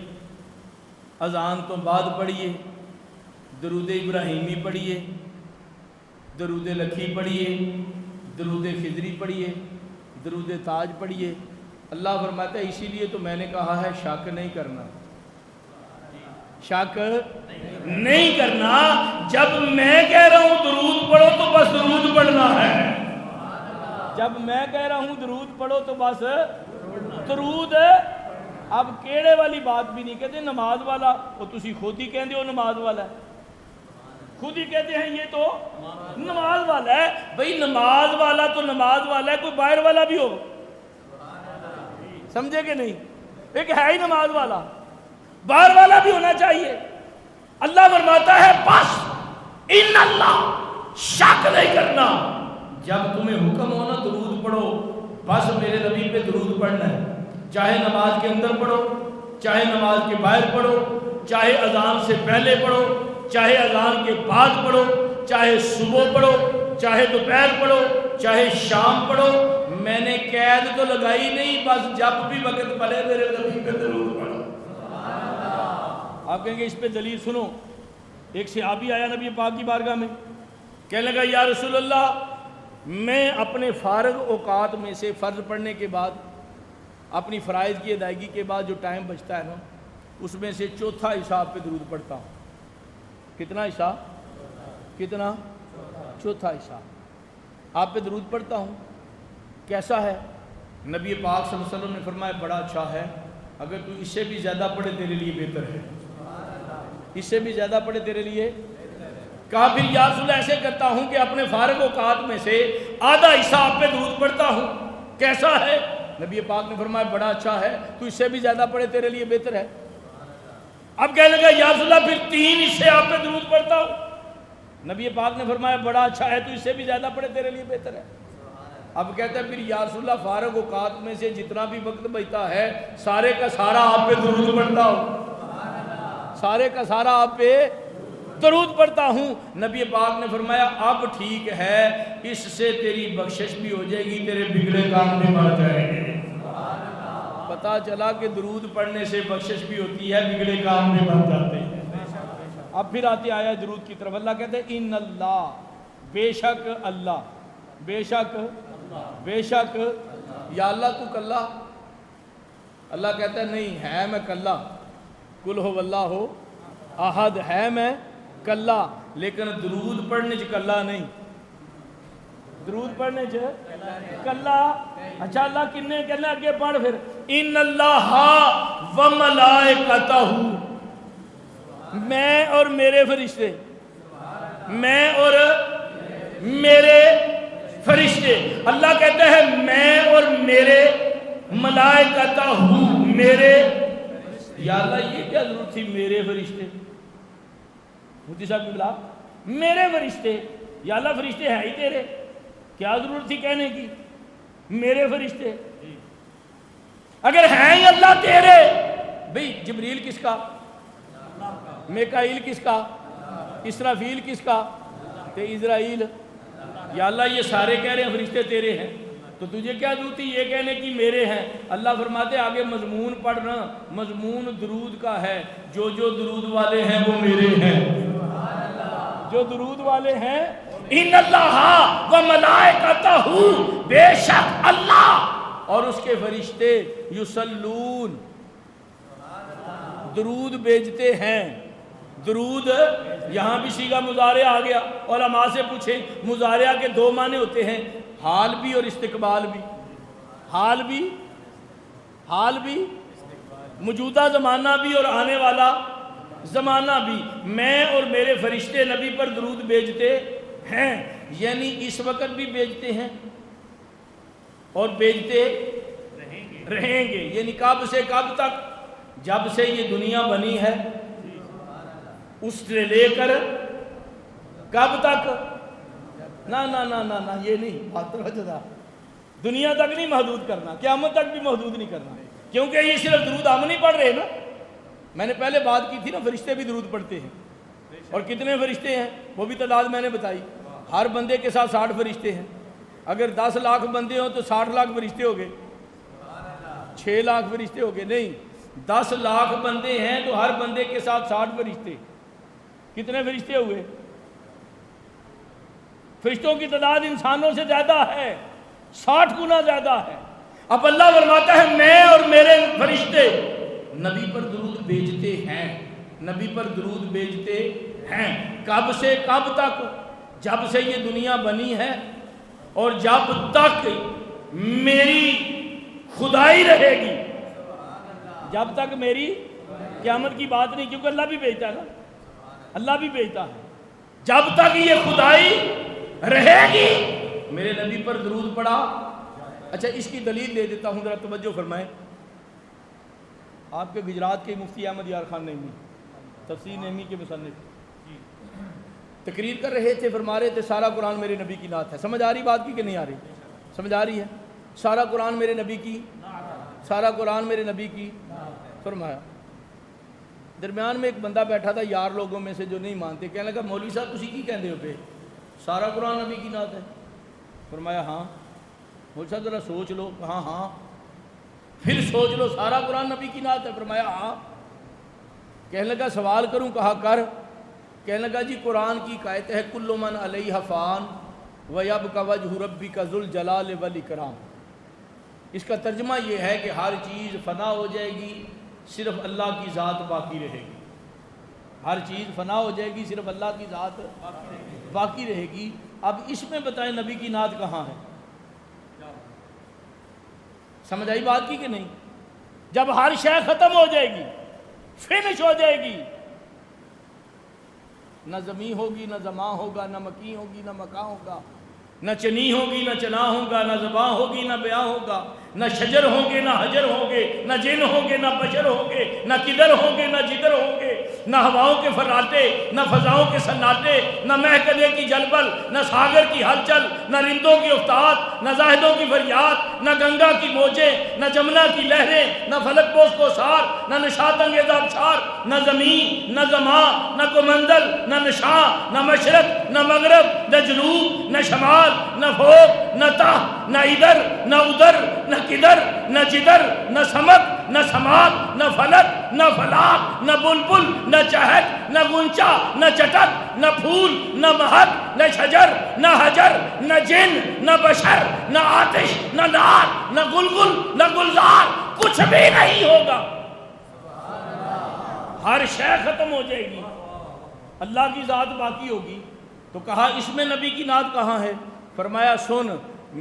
[SPEAKER 1] اذان تو بعد پڑھیے, درود ابراہیمی پڑھیے, درود لکھی پڑھیے, درود خضری پڑھیے, درود تاج پڑھیے. اللہ فرماتا ہے اسی لیے تو میں نے کہا ہے شک نہیں کرنا, شک نہیں کرنا. جب میں کہہ رہا ہوں درود پڑھو تو بس درود پڑھنا ہے. جب میں کہہ رہا ہوں درود پڑھو تو بس درود. اب کیڑے والی بات بھی نہیں کہتے. نماز والا وہ تسی خود ہی کہندے ہو نماز والا ہے, خود ہی کہتے ہیں یہ تو نماز والا ہے. بھئی نماز والا تو نماز والا ہے, کوئی باہر والا بھی ہو, سمجھے کہ نہیں؟ ایک ہے ہی نماز والا, باہر والا بھی ہونا چاہیے. اللہ فرماتا ہے بس ان اللہ, شک نہیں کرنا. جب تمہیں حکم ہو نا درود پڑھو, بس میرے نبی پہ درود پڑھنا ہے. چاہے نماز کے اندر پڑھو, چاہے نماز کے باہر پڑھو, چاہے اذان سے پہلے پڑھو, چاہے اذان کے بعد پڑھو, چاہے صبح پڑھو, چاہے دوپہر پڑھو, چاہے شام پڑھو. میں نے قید تو لگائی نہیں, بس جب بھی وقت پڑے میرے نبی پہ درود پڑھو. آپ کہیں گے اس پہ دلیل سنو. ایک صحابی آیا نبی پاک کی بارگاہ میں, کہنے لگا یا رسول اللہ میں اپنے فارغ اوقات میں سے فرض پڑھنے کے بعد, اپنی فرائض کی ادائیگی کے بعد جو ٹائم بچتا ہے نا, اس میں سے چوتھا حصہ آپ پہ درود پڑھتا ہوں. کتنا حصہ؟ کتنا؟ چوتھا حصہ آپ پہ درود پڑھتا ہوں. کیسا ہے؟ نبی پاک صلی اللہ علیہ وسلم نے فرمایا بڑا اچھا ہے. اگر تو اس سے بھی زیادہ پڑھے تیرے لیے بہتر ہے، اس سے بھی زیادہ پڑھے تیرے لیے۔ کہا پھر یا رسول اللہ ایسے کرتا ہوں کہ اپنے فارغ اوقات میں سے آدھا حصہ آپ پہ درود پڑھتا ہوں، کیسا ہے؟ نبی پاک نے فرمایا بڑا اچھا ہے، تو اس سے بھی زیادہ پڑھے تیرے لیے بہتر ہے۔ اب کہنے لگا یا رسول اللہ پھر 3 حصے آپ پہ درود پڑھتا ہوں، نبی پاک نے فرمایا بڑا اچھا ہے، تو اس سے بھی زیادہ پڑھے تیرے لیے بہتر ہے۔ اب کہتا ہے پھر یا رسول اللہ فارغ اوقات میں سے جتنا بھی وقت بچتا ہے سارے کا سارا آپ پہ درود پڑھتا ہوں، سارے کا سارا آپ پہ درود پڑھتا ہوں۔ نبی پاک نے فرمایا اب ٹھیک ہے، اس سے تیری بخشش بھی ہو جائے گی، تیرے بگڑے کام بھی بن جائیں گے۔ پتہ چلا کہ درود پڑھنے سے بخشش بھی ہوتی ہے، بگڑے کام بھی بن جاتے ہیں۔ اب پھر آتی آیا درود کی طرف، اللہ کہتے ہیں ان اللہ، بے شک اللہ، بے شک بے شک یا اللہ تو کلّا؟ اللہ کہتا ہے نہیں ہے میں کلّا، کل ہو واللہ ہو احد، ہے میں کلّا، لیکن درود پڑھنے چ کلّا نہیں، درود پڑھنے چ کلّا۔ اچھا اللہ کنے کہنا اگے پڑھ پھر، ان اللہ و ملائکتہ، میں اور میرے فرشتے، میں اور میرے فرشتے۔ اللہ کہتا ہے میں اور میرے ملائکتہ ہوں، میرے، یا اللہ یہ کیا ضرورت تھی میرے فرشتے؟ مفتی صاحب کی بلا میرے فرشتے، یا اللہ فرشتے ہیں ہی تیرے، کیا ضرورت تھی کہنے کی میرے فرشتے؟ اگر ہیں ہی اللہ تیرے، بھئی جبریل کس کا؟ میکائیل کس کا؟ اسرافیل کس کا؟ تے اسرائیل، یا اللہ یہ سارے کہہ رہے ہیں فرشتے تیرے ہیں، تو تجھے کیا ضرورت تھی یہ کہنے کی میرے ہیں؟ اللہ فرماتے آگے مضمون پڑھنا، مضمون درود کا ہے، جو درود والے ہیں وہ میرے ہیں، جو درود والے ہیں ان اللہ و ملائکتہ، بے شک اللہ اور اس کے فرشتے، یصلون، درود بھیجتے ہیں۔ درود یہاں بھی صیغہ مضارع آ گیا، علماء سے پوچھیں مضارع کے 2 معنی ہوتے ہیں، حال بھی اور استقبال بھی، حال بھی موجودہ زمانہ بھی اور آنے والا زمانہ بھی۔ میں اور میرے فرشتے نبی پر درود بھیجتے ہیں، یعنی اس وقت بھی بھیجتے ہیں اور بھیجتے رہیں گے، یعنی کب سے کب تک؟ جب سے یہ دنیا بنی ہے اس سے لے کر کب تک؟ نا نا نا نا نا یہ نہیں بات توجہ، دنیا تک نہیں محدود کرنا، قیامت تک بھی محدود نہیں کرنا، کیونکہ یہ صرف درود ہم نہیں پڑھ رہے نا، میں نے پہلے بات کی تھی نا فرشتے بھی درود پڑھتے ہیں، اور کتنے فرشتے ہیں وہ بھی تعداد میں نے بتائی، ہر بندے کے ساتھ 60 فرشتے ہیں، اگر 10 لاکھ بندے ہوں تو 60 لاکھ فرشتے ہو گئے، 6 لاکھ فرشتے ہو گئے، نہیں 10 لاکھ بندے ہیں تو ہر بندے کے ساتھ 60 فرشتے، کتنے فرشتے ہوئے؟ فرشتوں کی تعداد انسانوں سے زیادہ ہے، 60 گنا زیادہ ہے۔ اب اللہ فرماتا ہے میں اور میرے فرشتے نبی پر درود بھیجتے ہیں، نبی پر درود بھیجتے ہیں، کب سے کب تک؟ جب سے یہ دنیا بنی ہے اور جب تک میری خدائی رہے گی، جب تک میری قیامت کی بات نہیں، کیونکہ اللہ بھی بھیجتا ہے نا، اللہ بھی بھیجتا ہے، جب تک یہ خدائی رہے گی میرے نبی پر درود پڑا۔ اچھا اس کی دلیل دے دیتا ہوں، ذرا توجہ فرمائیں۔ آپ کے گجرات کے مفتی احمد یار خان نعیمی، تفسیر نعیمی کے مصنف، تقریر کر رہے تھے، فرما رہے تھے سارا قرآن میرے نبی کی نعت ہے۔ سمجھ آ رہی بات کی کہ نہیں آ رہی؟ سمجھ آ رہی ہے؟ سارا قرآن میرے نبی کی، سارا قرآن میرے نبی کی فرمایا۔ درمیان میں ایک بندہ بیٹھا تھا یار لوگوں میں سے جو نہیں مانتے، کہنے لگا مولوی صاحب تسی کی کہندے ہو پہ سارا قرآن نبی کی نعت ہے؟ فرمایا ہاں۔ مولوی صاحب ذرا سوچ لو، ہاں ہاں، پھر سوچ لو سارا قرآن نبی کی نعت ہے؟ فرمایا ہاں۔ کہنے لگا سوال کروں؟ کہا کر۔ کہنے لگا جی قرآن کی قائد ہے کل من علیہ فان ویبقی وجہ ربک ذو الجلال والاکرام۔ اس کا ترجمہ یہ ہے کہ ہر چیز فنا ہو جائے گی، صرف اللہ کی ذات باقی رہے گی، ہر چیز فنا ہو جائے گی، صرف اللہ کی ذات باقی رہے گی۔ اب اس میں بتائیں نبی کی نعت کہاں ہے؟ سمجھ آئی بات کی کہ نہیں؟ جب ہر شے ختم ہو جائے گی، فنش ہو جائے گی، نہ زمین ہوگی، نہ زماں ہوگا، نہ مکی ہوگی، نہ مکاں ہوگا، نہ چنی ہوگی، نہ چنا ہوگا، نہ زباں ہوگی، نہ بیاں ہوگا، نہ شجر ہوں گے، نہ حجر ہوں گے، نہ جن ہوں گے، نہ بشر ہوں گے، نہ کدھر ہوں گے، نہ جدھر ہوں گے، نہ ہواؤں کے فراٹے، نہ فضاؤں کے سناٹے، نہ مہکنے کی جلبل، نہ ساگر کی ہلچل، نہ رندوں کی افتاد، نہ زاہدوں کی فریاد، نہ گنگا کی موجیں، نہ جمنا کی لہریں، نہ فلک پوش کو سار، نہ نشاط انگیز آبشار، نہ زمین، نہ زماں، نہ کومندل، نہ نشاں، نہ مشرق، نہ مغرب، نہ جنوب، نہ شمال، نہ فوق، نہ تحت، نہ ادھر، نہ ادھر، نہ کدھر، نہ جدھر، نہ سمک، نہ سماعت، نہ فلک، نہ فلاک، نہ بلبل، نہ چہک، نہ گنچا، نہ چٹک، نہ پھول، نہ مہک، نہ شجر، نہ حجر، نہ جن، نہ بشر، نہ آتش، نہ نار، نہ گلگل، نہ گلزار، کچھ بھی نہیں ہوگا، ہر شے ختم ہو جائے گی، اللہ کی ذات باقی ہوگی۔ تو کہا اس میں نبی کی نعت کہاں ہے؟ فرمایا سن،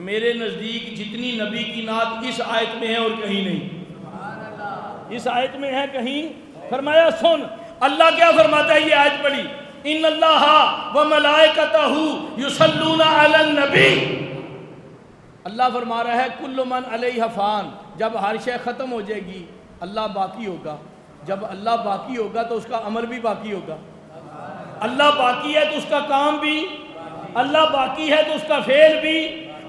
[SPEAKER 1] میرے نزدیک جتنی نبی کی نعت اس آیت میں ہے اور کہیں نہیں، اس آیت میں ہے کہیں؟ فرمایا سن، اللہ کیا فرماتا ہے؟ یہ آیت پڑھی، ان اللہ و ملائکتہ یصلون علی النبی، اللہ فرما رہا ہے کل من علیہ فان، جب ہر شے ختم ہو جائے گی اللہ باقی ہوگا، جب اللہ باقی ہوگا تو اس کا عمل بھی باقی ہوگا، اللہ باقی ہے تو اس کا کام بھی، اللہ باقی ہے تو اس کا فعل بھی۔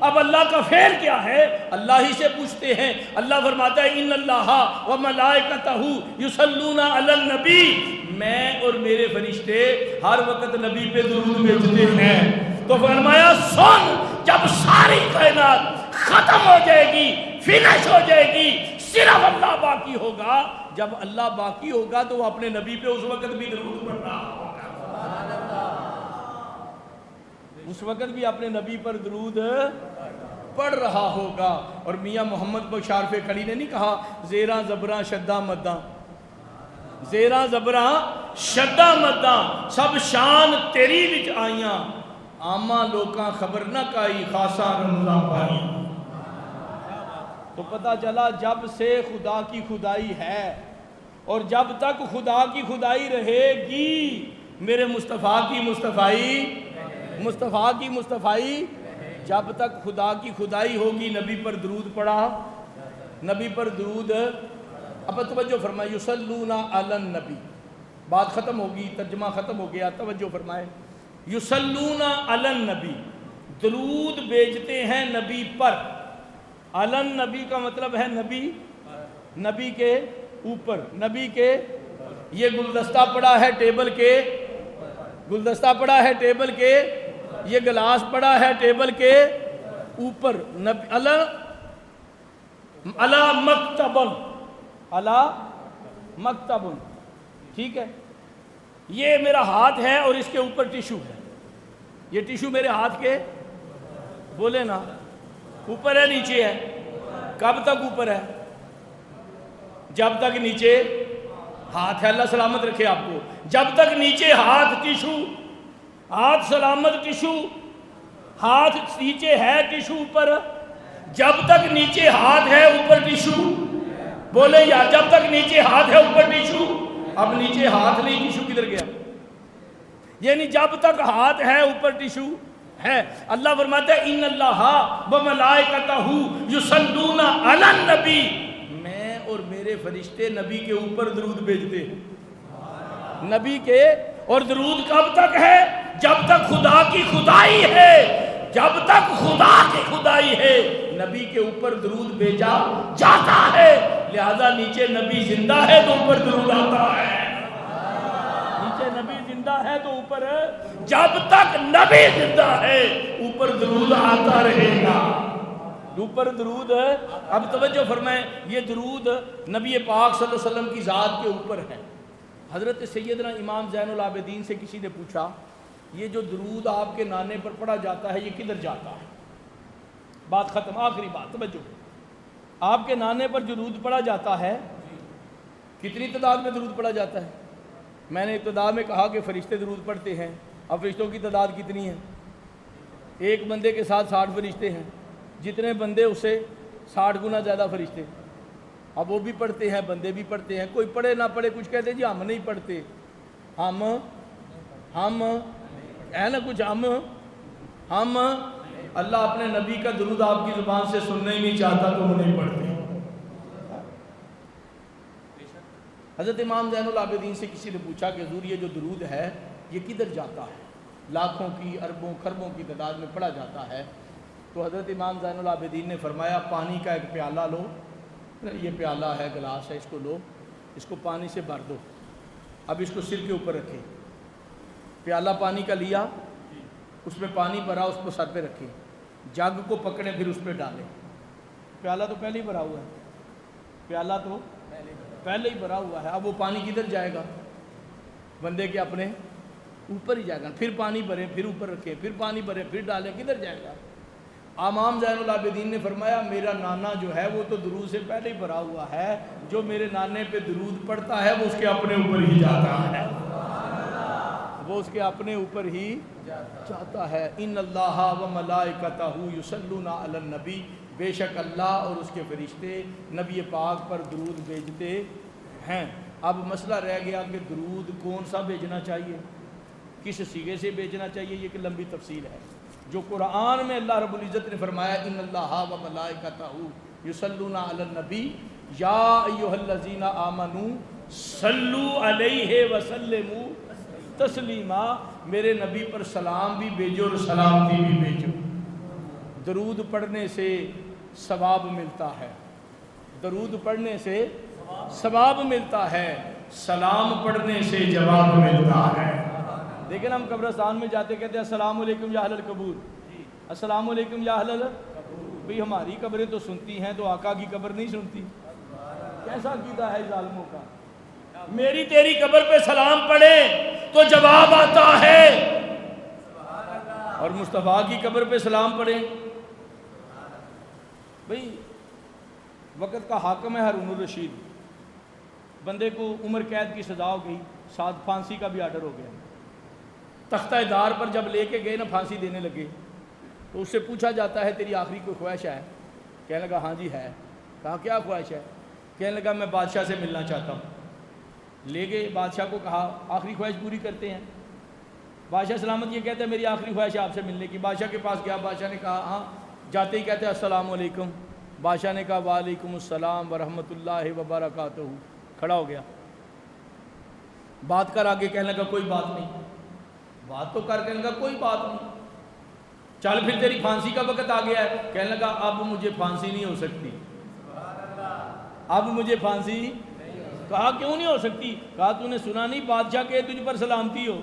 [SPEAKER 1] اب اللہ کا فعل کیا ہے؟ اللہ ہی سے پوچھتے ہیں۔ اللہ فرماتا ہے ان اللہ و ملائکتہ یصلون علی النبی، میں اور میرے فرشتے ہر وقت نبی پہ درود بھیجتے ہیں۔ تو فرمایا سن، جب ساری کائنات ختم ہو جائے گی، فنش ہو جائے گی، صرف اللہ باقی ہوگا، جب اللہ باقی ہوگا تو وہ اپنے نبی پہ اس وقت بھی درود پڑھ رہا ہوگا، اس وقت بھی اپنے نبی پر درود پڑھ رہا ہوگا۔ اور میاں محمد بخش عارف کڑی نے نہیں کہا زیراں زبراں شدہ مداں، زیراں زبراں شدہ مداں سب شان تیری وچ آئیاں، عامہ لوکاں خبر نہ کائی خاصاں رمضان پائیاں۔ تو پتہ چلا جب سے خدا کی خدائی ہے اور جب تک خدا کی خدائی رہے گی، میرے مصطفیٰ کی مصطفائی جب تک خدا کی خدائی ہوگی، نبی پر درود پڑھا، نبی پر درود۔ اب توجہ فرمائے، یصلون علی النبی، بات ختم ہوگی، ترجمہ ختم ہو گیا، توجہ فرمائے، یصلون علی النبی، درود بھیجتے ہیں نبی پر۔ علی النبی کا مطلب ہے نبی کے اوپر، نبی کے، یہ گلدستہ پڑا ہے ٹیبل کے، گلدستہ پڑا ہے ٹیبل کے، یہ گلاس پڑا ہے ٹیبل کے اوپر، علی مکتبن، ٹھیک ہے، یہ میرا ہاتھ ہے اور اس کے اوپر ٹیشو ہے، یہ ٹیشو میرے ہاتھ کے، بولے نا، اوپر ہے نیچے ہے؟ کب تک اوپر ہے؟ جب تک نیچے ہاتھ ہے، اللہ سلامت رکھے آپ کو، جب تک نیچے ہاتھ ٹیشو، ہاتھ سلامت ٹیشو، ہاتھ نیچے ہے ٹیشو اوپر، جب تک نیچے ہاتھ ہے اوپر ٹیشو، بولے یار جب تک نیچے ہاتھ ہے اوپر ٹیشو، اب نیچے ہاتھ نہیں، ٹیشو کدھر گیا؟ یعنی جب تک ہاتھ ہے اوپر ٹیشو ہے۔ اللہ فرماتا ہے ان اللہ و ملائکتہ یصلون علی النبی، میں اور میرے فرشتے نبی کے اوپر درود بھیجتے ہیں، نبی کے، اور درود کب تک ہے؟ جب تک خدا کی خدائی ہے، جب تک خدا کی خدائی ہے نبی کے اوپر درود بھیجا جاتا ہے، لہذا نیچے نبی زندہ ہے تو اوپر درود آتا ہے، نیچے نبی زندہ ہے تو اوپر، جب تک نبی زندہ ہے اوپر درود آتا رہے گا، اوپر درود ہے۔ اب توجہ فرمائیں، یہ درود نبی پاک صلی اللہ علیہ وسلم کی ذات کے اوپر ہے۔ حضرت سیدنا امام زین العابدین سے کسی نے پوچھا یہ جو درود آپ کے نانے پر پڑھا جاتا ہے یہ کدھر جاتا ہے؟ بات ختم، آخری بات، توجہ، آپ کے نانے پر جو درود پڑھا جاتا ہے کتنی تعداد میں درود پڑھا جاتا ہے؟ میں نے ابتدا میں کہا کہ فرشتے درود پڑھتے ہیں، اب فرشتوں کی تعداد کتنی ہے؟ ایک بندے کے ساتھ 60 فرشتے ہیں، جتنے بندے اسے 60 گنا زیادہ فرشتے، اب وہ بھی پڑھتے ہیں، بندے بھی پڑھتے ہیں، کوئی پڑھے نہ پڑھے کچھ کہتے ہیں جی ہم نہیں پڑھتے، ہم ہے نا کچھ ہم اللہ اپنے نبی کا درود آپ کی زبان سے سننا ہی نہیں چاہتا تو وہ نہیں پڑھتے۔ حضرت امام زین العابدین سے کسی نے پوچھا کہ حضور یہ جو درود ہے یہ کدھر جاتا ہے؟ لاکھوں کی، اربوں، کھربوں کی تعداد میں پڑھا جاتا ہے۔ تو حضرت امام زین العابدین نے فرمایا پانی کا ایک پیالہ لو، یہ پیالہ ہے، گلاس ہے، اس کو لو، اس کو پانی سے بھر دو، اب اس کو سر کے اوپر رکھیں، پیالہ پانی کا لیا، اس میں پانی بھرا، اس کو سر پہ رکھیں، جگ کو پکڑیں، پھر اس پہ ڈالیں۔ پیالہ تو پہلے ہی بھرا ہوا ہے، پیالہ تو پہلے ہی بھرا ہوا ہے، اب وہ پانی کدھر جائے گا؟ بندے کے اپنے اوپر ہی جائے گا۔ پھر پانی بھریں، پھر اوپر رکھیں، پھر پانی بھریں، پھر ڈالیں، کدھر جائے گا؟ امام زین العابدین نے فرمایا میرا نانا جو ہے وہ تو درود سے پہلے ہی بھرا ہوا ہے، جو میرے نانے پہ درود پڑھتا ہے وہ اس کے اپنے اوپر ہی جاتا ہے، وہ اس کے اپنے اوپر ہی جاتا ہے۔ ان اللہ و ملائکتہ یصلون علی النبی، بے شک اللہ اور اس کے فرشتے نبی پاک پر درود بھیجتے ہیں۔ اب مسئلہ رہ گیا کہ درود کون سا بھیجنا چاہیے، کس صیغے سے بھیجنا چاہیے، یہ ایک لمبی تفصیل ہے۔ جو قرآن میں اللہ رب العزت نے فرمایا ان اللہ و ملائکتہ یصلون علی النبی یا ایھا الذین آمنوا صلوا علیہ وسلموا تسلیما، میرے نبی پر سلام بھی بھیجو اور سلامتی بھی بھیجو۔ درود پڑھنے سے ثواب ملتا ہے، درود پڑھنے سے ثواب ملتا ہے، سلام پڑھنے سے جواب ملتا ہے۔ لیکن ہم قبرستان میں جاتے کہتے ہیں السلام علیکم یا اہل القبور، السلام علیکم یا اہل القبور، بھئی ہماری قبریں تو سنتی ہیں تو آقا کی قبر نہیں سنتی؟ کیسا عقیدہ ہے ظالموں کا؟ میری تیری قبر پہ سلام پڑھے تو جواب آتا ہے، اور مصطفیٰ کی قبر پہ سلام پڑھے۔ بھئی وقت کا حاکم ہے ہارون الرشید، بندے کو عمر قید کی سزا ہو گئی، ساتھ پھانسی کا بھی آرڈر ہو گیا۔ تختہ دار پر جب لے کے گئے نا پھانسی دینے لگے تو اس سے پوچھا جاتا ہے تیری آخری کوئی خواہش ہے؟ کہنے لگا ہاں جی ہے۔ کہا کیا خواہش ہے؟ کہنے لگا میں بادشاہ سے ملنا چاہتا ہوں۔ لے گئے بادشاہ کو، کہا آخری خواہش پوری کرتے ہیں۔ بادشاہ سلامت یہ کہتا ہے میری آخری خواہش ہے آپ سے ملنے کی۔ بادشاہ کے پاس گیا، بادشاہ نے کہا ہاں، جاتے ہی کہتے ہیں السلام علیکم۔ بادشاہ نے کہا وعلیکم السلام ورحمۃ اللہ وبرکاتہ، کھڑا ہو گیا۔ بات کر آگے، کہنے لگا کوئی بات نہیں، بات تو کر، کہنے لگا کوئی بات نہیں، چل پھر تیری پھانسی کا وقت آ گیا ہے۔ کہنے لگا اب مجھے پھانسی نہیں ہو سکتی، اب مجھے پھانسی۔ کہا کیوں نہیں ہو سکتی؟ کہا تو نے سنا نہیں بادشاہ کہے تجھ پر سلامتی ہو،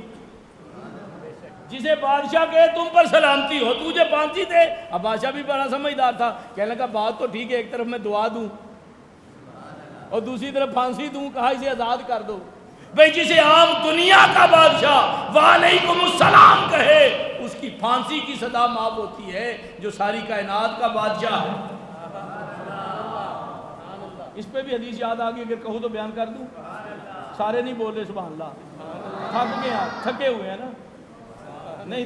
[SPEAKER 1] جسے بادشاہ کہے تم پر سلامتی ہو تجھے پھانسی دے۔ اب بادشاہ بھی بڑا سمجھدار تھا، کہنے لگا بات تو ٹھیک ہے، ایک طرف میں دعا دوں اور دوسری طرف پھانسی دوں، کہا اسے آزاد کر دو۔ بھئی جسے عام دنیا کا بادشاہ وعلیکم السلام کہے اس کی پھانسی کی سزا معاف ہوتی ہے، جو ساری کائنات کا بادشاہ ہے۔ اس پہ بھی حدیث یاد آ گئی، اگر کہو تو بیان کر دوں؟ سارے نہیں بول رہے سبحان اللہ، تھک گئے ہیں، تھکے ہوئے ہیں نا؟ نہیں،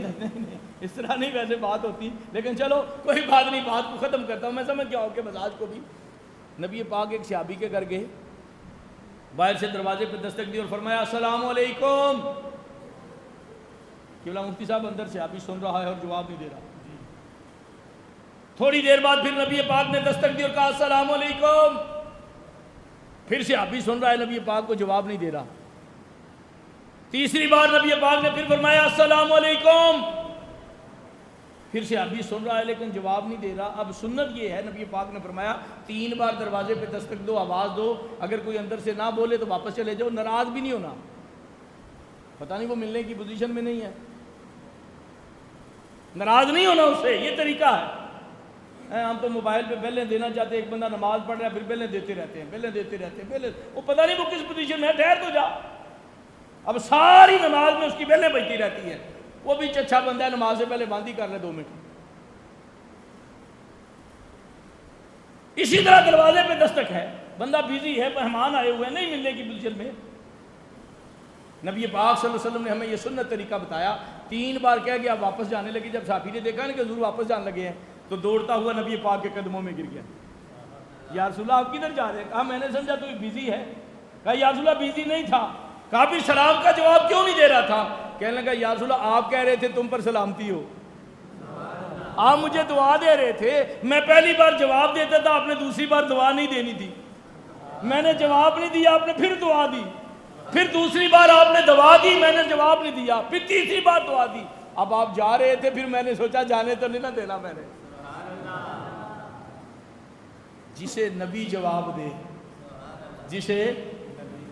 [SPEAKER 1] اس طرح نہیں ویسے بات ہوتی، لیکن چلو کوئی بات نہیں، بات کو ختم کرتا ہوں۔ میں سمجھ گیا ہوں کہ مزاج کو بھی۔ نبی پاک ایک صحابی کے گھر گئے، باہر سے دروازے پہ دستک دی اور فرمایا السلام علیکم۔ قبلہ مفتی صاحب اندر سے صحابی سن رہا ہے اور جواب نہیں دے رہا۔ تھوڑی دیر بعد پھر نبی پاک نے دستک دی اور کہا السلام علیکم، پھر صحابی سن رہا ہے، نبی پاک کو جواب نہیں دے رہا۔ تیسری بار نبی پاک نے پھر فرمایا السلام علیکم، پھر صحابی سن رہا ہے لیکن جواب نہیں دے رہا۔ اب سنت یہ ہے، نبی پاک نے فرمایا 3 بار دروازے پہ دستک دو، آواز دو، اگر کوئی اندر سے نہ بولے تو واپس چلے جاؤ، ناراض بھی نہیں ہونا۔ پتہ نہیں وہ ملنے کی پوزیشن میں نہیں ہے، ناراض نہیں ہونا اس سے، یہ طریقہ ہے۔ ہم تو موبائل پہ بیلیں دینا چاہتے ہیں، ایک بندہ نماز پڑھ رہا ہے پھر بیلیں دیتے رہتے ہیں، بیلیں دیتے رہتے ہیں، بیلیں، وہ پتہ نہیں وہ کس پوزیشن میں ہے، ٹھہر تو جا۔ اب ساری نماز میں اس کی بیلیں بجتی رہتی ہیں، وہ بھی اچھا بندہ ہے، نماز سے پہلے بند ہی کر لے 2 منٹ۔ اسی طرح دروازے پہ دستک ہے، بندہ بیزی ہے، مہمان آئے ہوئے ہیں، نہیں ملنے کی پوزیشن میں، نبی پاک صلی اللہ علیہ وسلم نے ہمیں یہ سنت طریقہ بتایا۔ 3 بار کہہ گیا، واپس جانے لگے، جب صحابی نے دیکھا نا کہ حضور واپس جانے لگے ہیں تو دوڑتا ہوا نبی پاک کے قدموں میں گر گیا۔ یا رسول اللہ آپ کدھر جا رہے ہیں؟ کہا میں نے سمجھا تو بیزی ہے. کہا یا رسول اللہ بیزی نہیں تھا. کہا پھر سلام کا جواب کیوں نہیں دے رہا تھا؟ کہنے لگا یا رسول اللہ آپ کہہ رہے تھے تم پر سلامتی ہو, آپ مجھے دعا دے رہے تھے, میں پہلی بار جواب دیتا تھا, آپ نے دوسری بار دعا نہیں دینی تھی. میں نے جواب نہیں دیا, آپ نے پھر دعا دی, پھر دوسری بار آپ نے دعا دی, میں نے جواب نہیں دیا, پھر تیسری بار دعا دی. اب آپ جا رہے تھے, پھر میں نے سوچا جانے تو نہیں نہ دینا میں نے. جسے نبی جواب دے,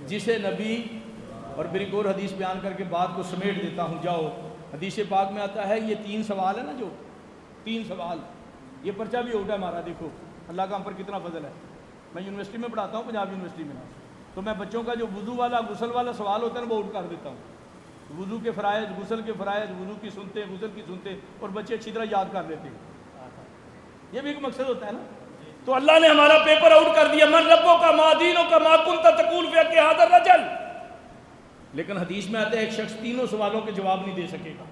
[SPEAKER 1] جسے نبی. اور پھر ایک اور حدیث بیان کر کے بات کو سمیٹ دیتا ہوں. جاؤ, حدیث پاک میں آتا ہے یہ 3 سوال ہے نا, جو 3 سوال, یہ پرچہ بھی اٹھا ہمارا. دیکھو اللہ کا ہم پر کتنا فضل ہے. میں یونیورسٹی میں پڑھاتا ہوں, پنجاب یونیورسٹی میں, تو میں بچوں کا جو وضو والا غسل والا سوال ہوتا ہے نا وہ اٹھ کر دیتا ہوں. وضو کے فرائض, غسل کے فرائض, وضو کی سنتے, غسل کی سنتے, اور بچے اچھی طرح یاد کر لیتے ہیں. یہ بھی ایک مقصد ہوتا ہے نا. تو اللہ نے ہمارا پیپر آؤٹ کر دیا, من ربوں کا ما دینوں کا ما کنت تقول فی حق ھذا الرجل. لیکن حدیث میں آتا ہے ایک شخص 3 سوالوں کے جواب نہیں دے سکے گا.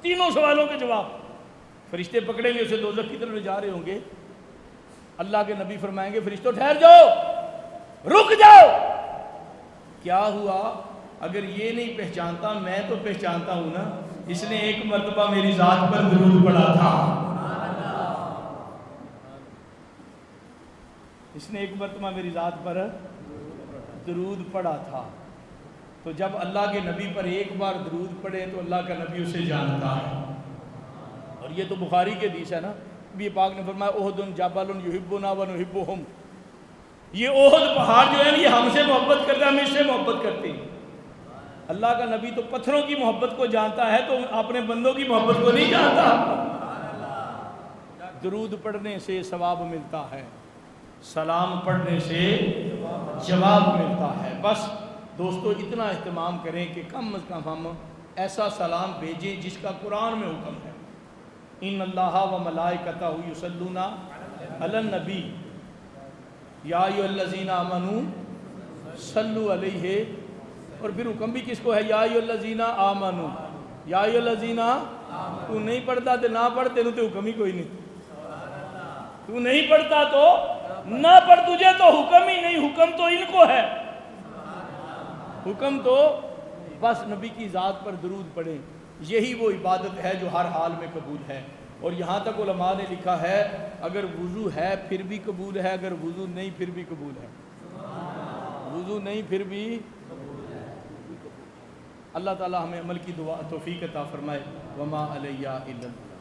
[SPEAKER 1] 3 سوالوں کے جواب. فرشتے پکڑیں گے اسے دوزخ کی طرف لے جا رہے ہوں گے. اللہ کے نبی فرمائیں گے فرشتوں ٹھہر جاؤ, رک جاؤ. کیا ہوا؟ اگر یہ نہیں پہچانتا میں تو پہچانتا ہوں نا, اس نے ایک مرتبہ میری ذات پر درود پڑھا تھا. اس نے ایک مرتبہ میری ذات پر درود پڑھا تھا. تو جب اللہ کے نبی پر ایک بار درود پڑھے تو اللہ کا نبی اسے جانتا ہے. اور یہ تو بخاری کے حدیث ہے نا. نبی پاک نے فرمایا احد جبل یحبنا ونحبهم. یہ احد پہاڑ جو ہے نا یہ ہم سے محبت کرتا ہے, ہم اس سے محبت کرتے ہیں. اللہ کا نبی تو پتھروں کی محبت کو جانتا ہے, تو اپنے بندوں کی محبت کو نہیں جانتا. درود پڑھنے سے ثواب ملتا ہے, سلام پڑھنے سے جواب ملتا ہے. بس دوستو اتنا اہتمام کریں کہ کم از کم ہم ایسا سلام بھیجیں جس کا قرآن میں حکم ہے. ان اللہ و ملائکتہ یصلون علی النبی یا ایھا الذین آمنوا صلوا علیہ. اور پھر حکم بھی کس کو ہے؟ یا ایھا الذین آمنوا, یا ایھا الذین. تو نہیں پڑھتا تو نہ پڑھ, تینوں تو حکم ہی کوئی نہیں. تو نہیں پڑھتا تو نہ پڑھ, تجھے تو حکم ہی نہیں. حکم تو ان کو ہے, حکم تو بس نبی کی ذات پر درود پڑھیں. یہی وہ عبادت ہے جو ہر حال میں قبول ہے. اور یہاں تک علماء نے لکھا ہے اگر وضو ہے پھر بھی قبول ہے, اگر وضو نہیں پھر بھی قبول ہے. وضو نہیں پھر بھی. اللہ تعالی ہمیں عمل کی دعا توفیق عطا فرمائے. وما علیہ الا اللہ.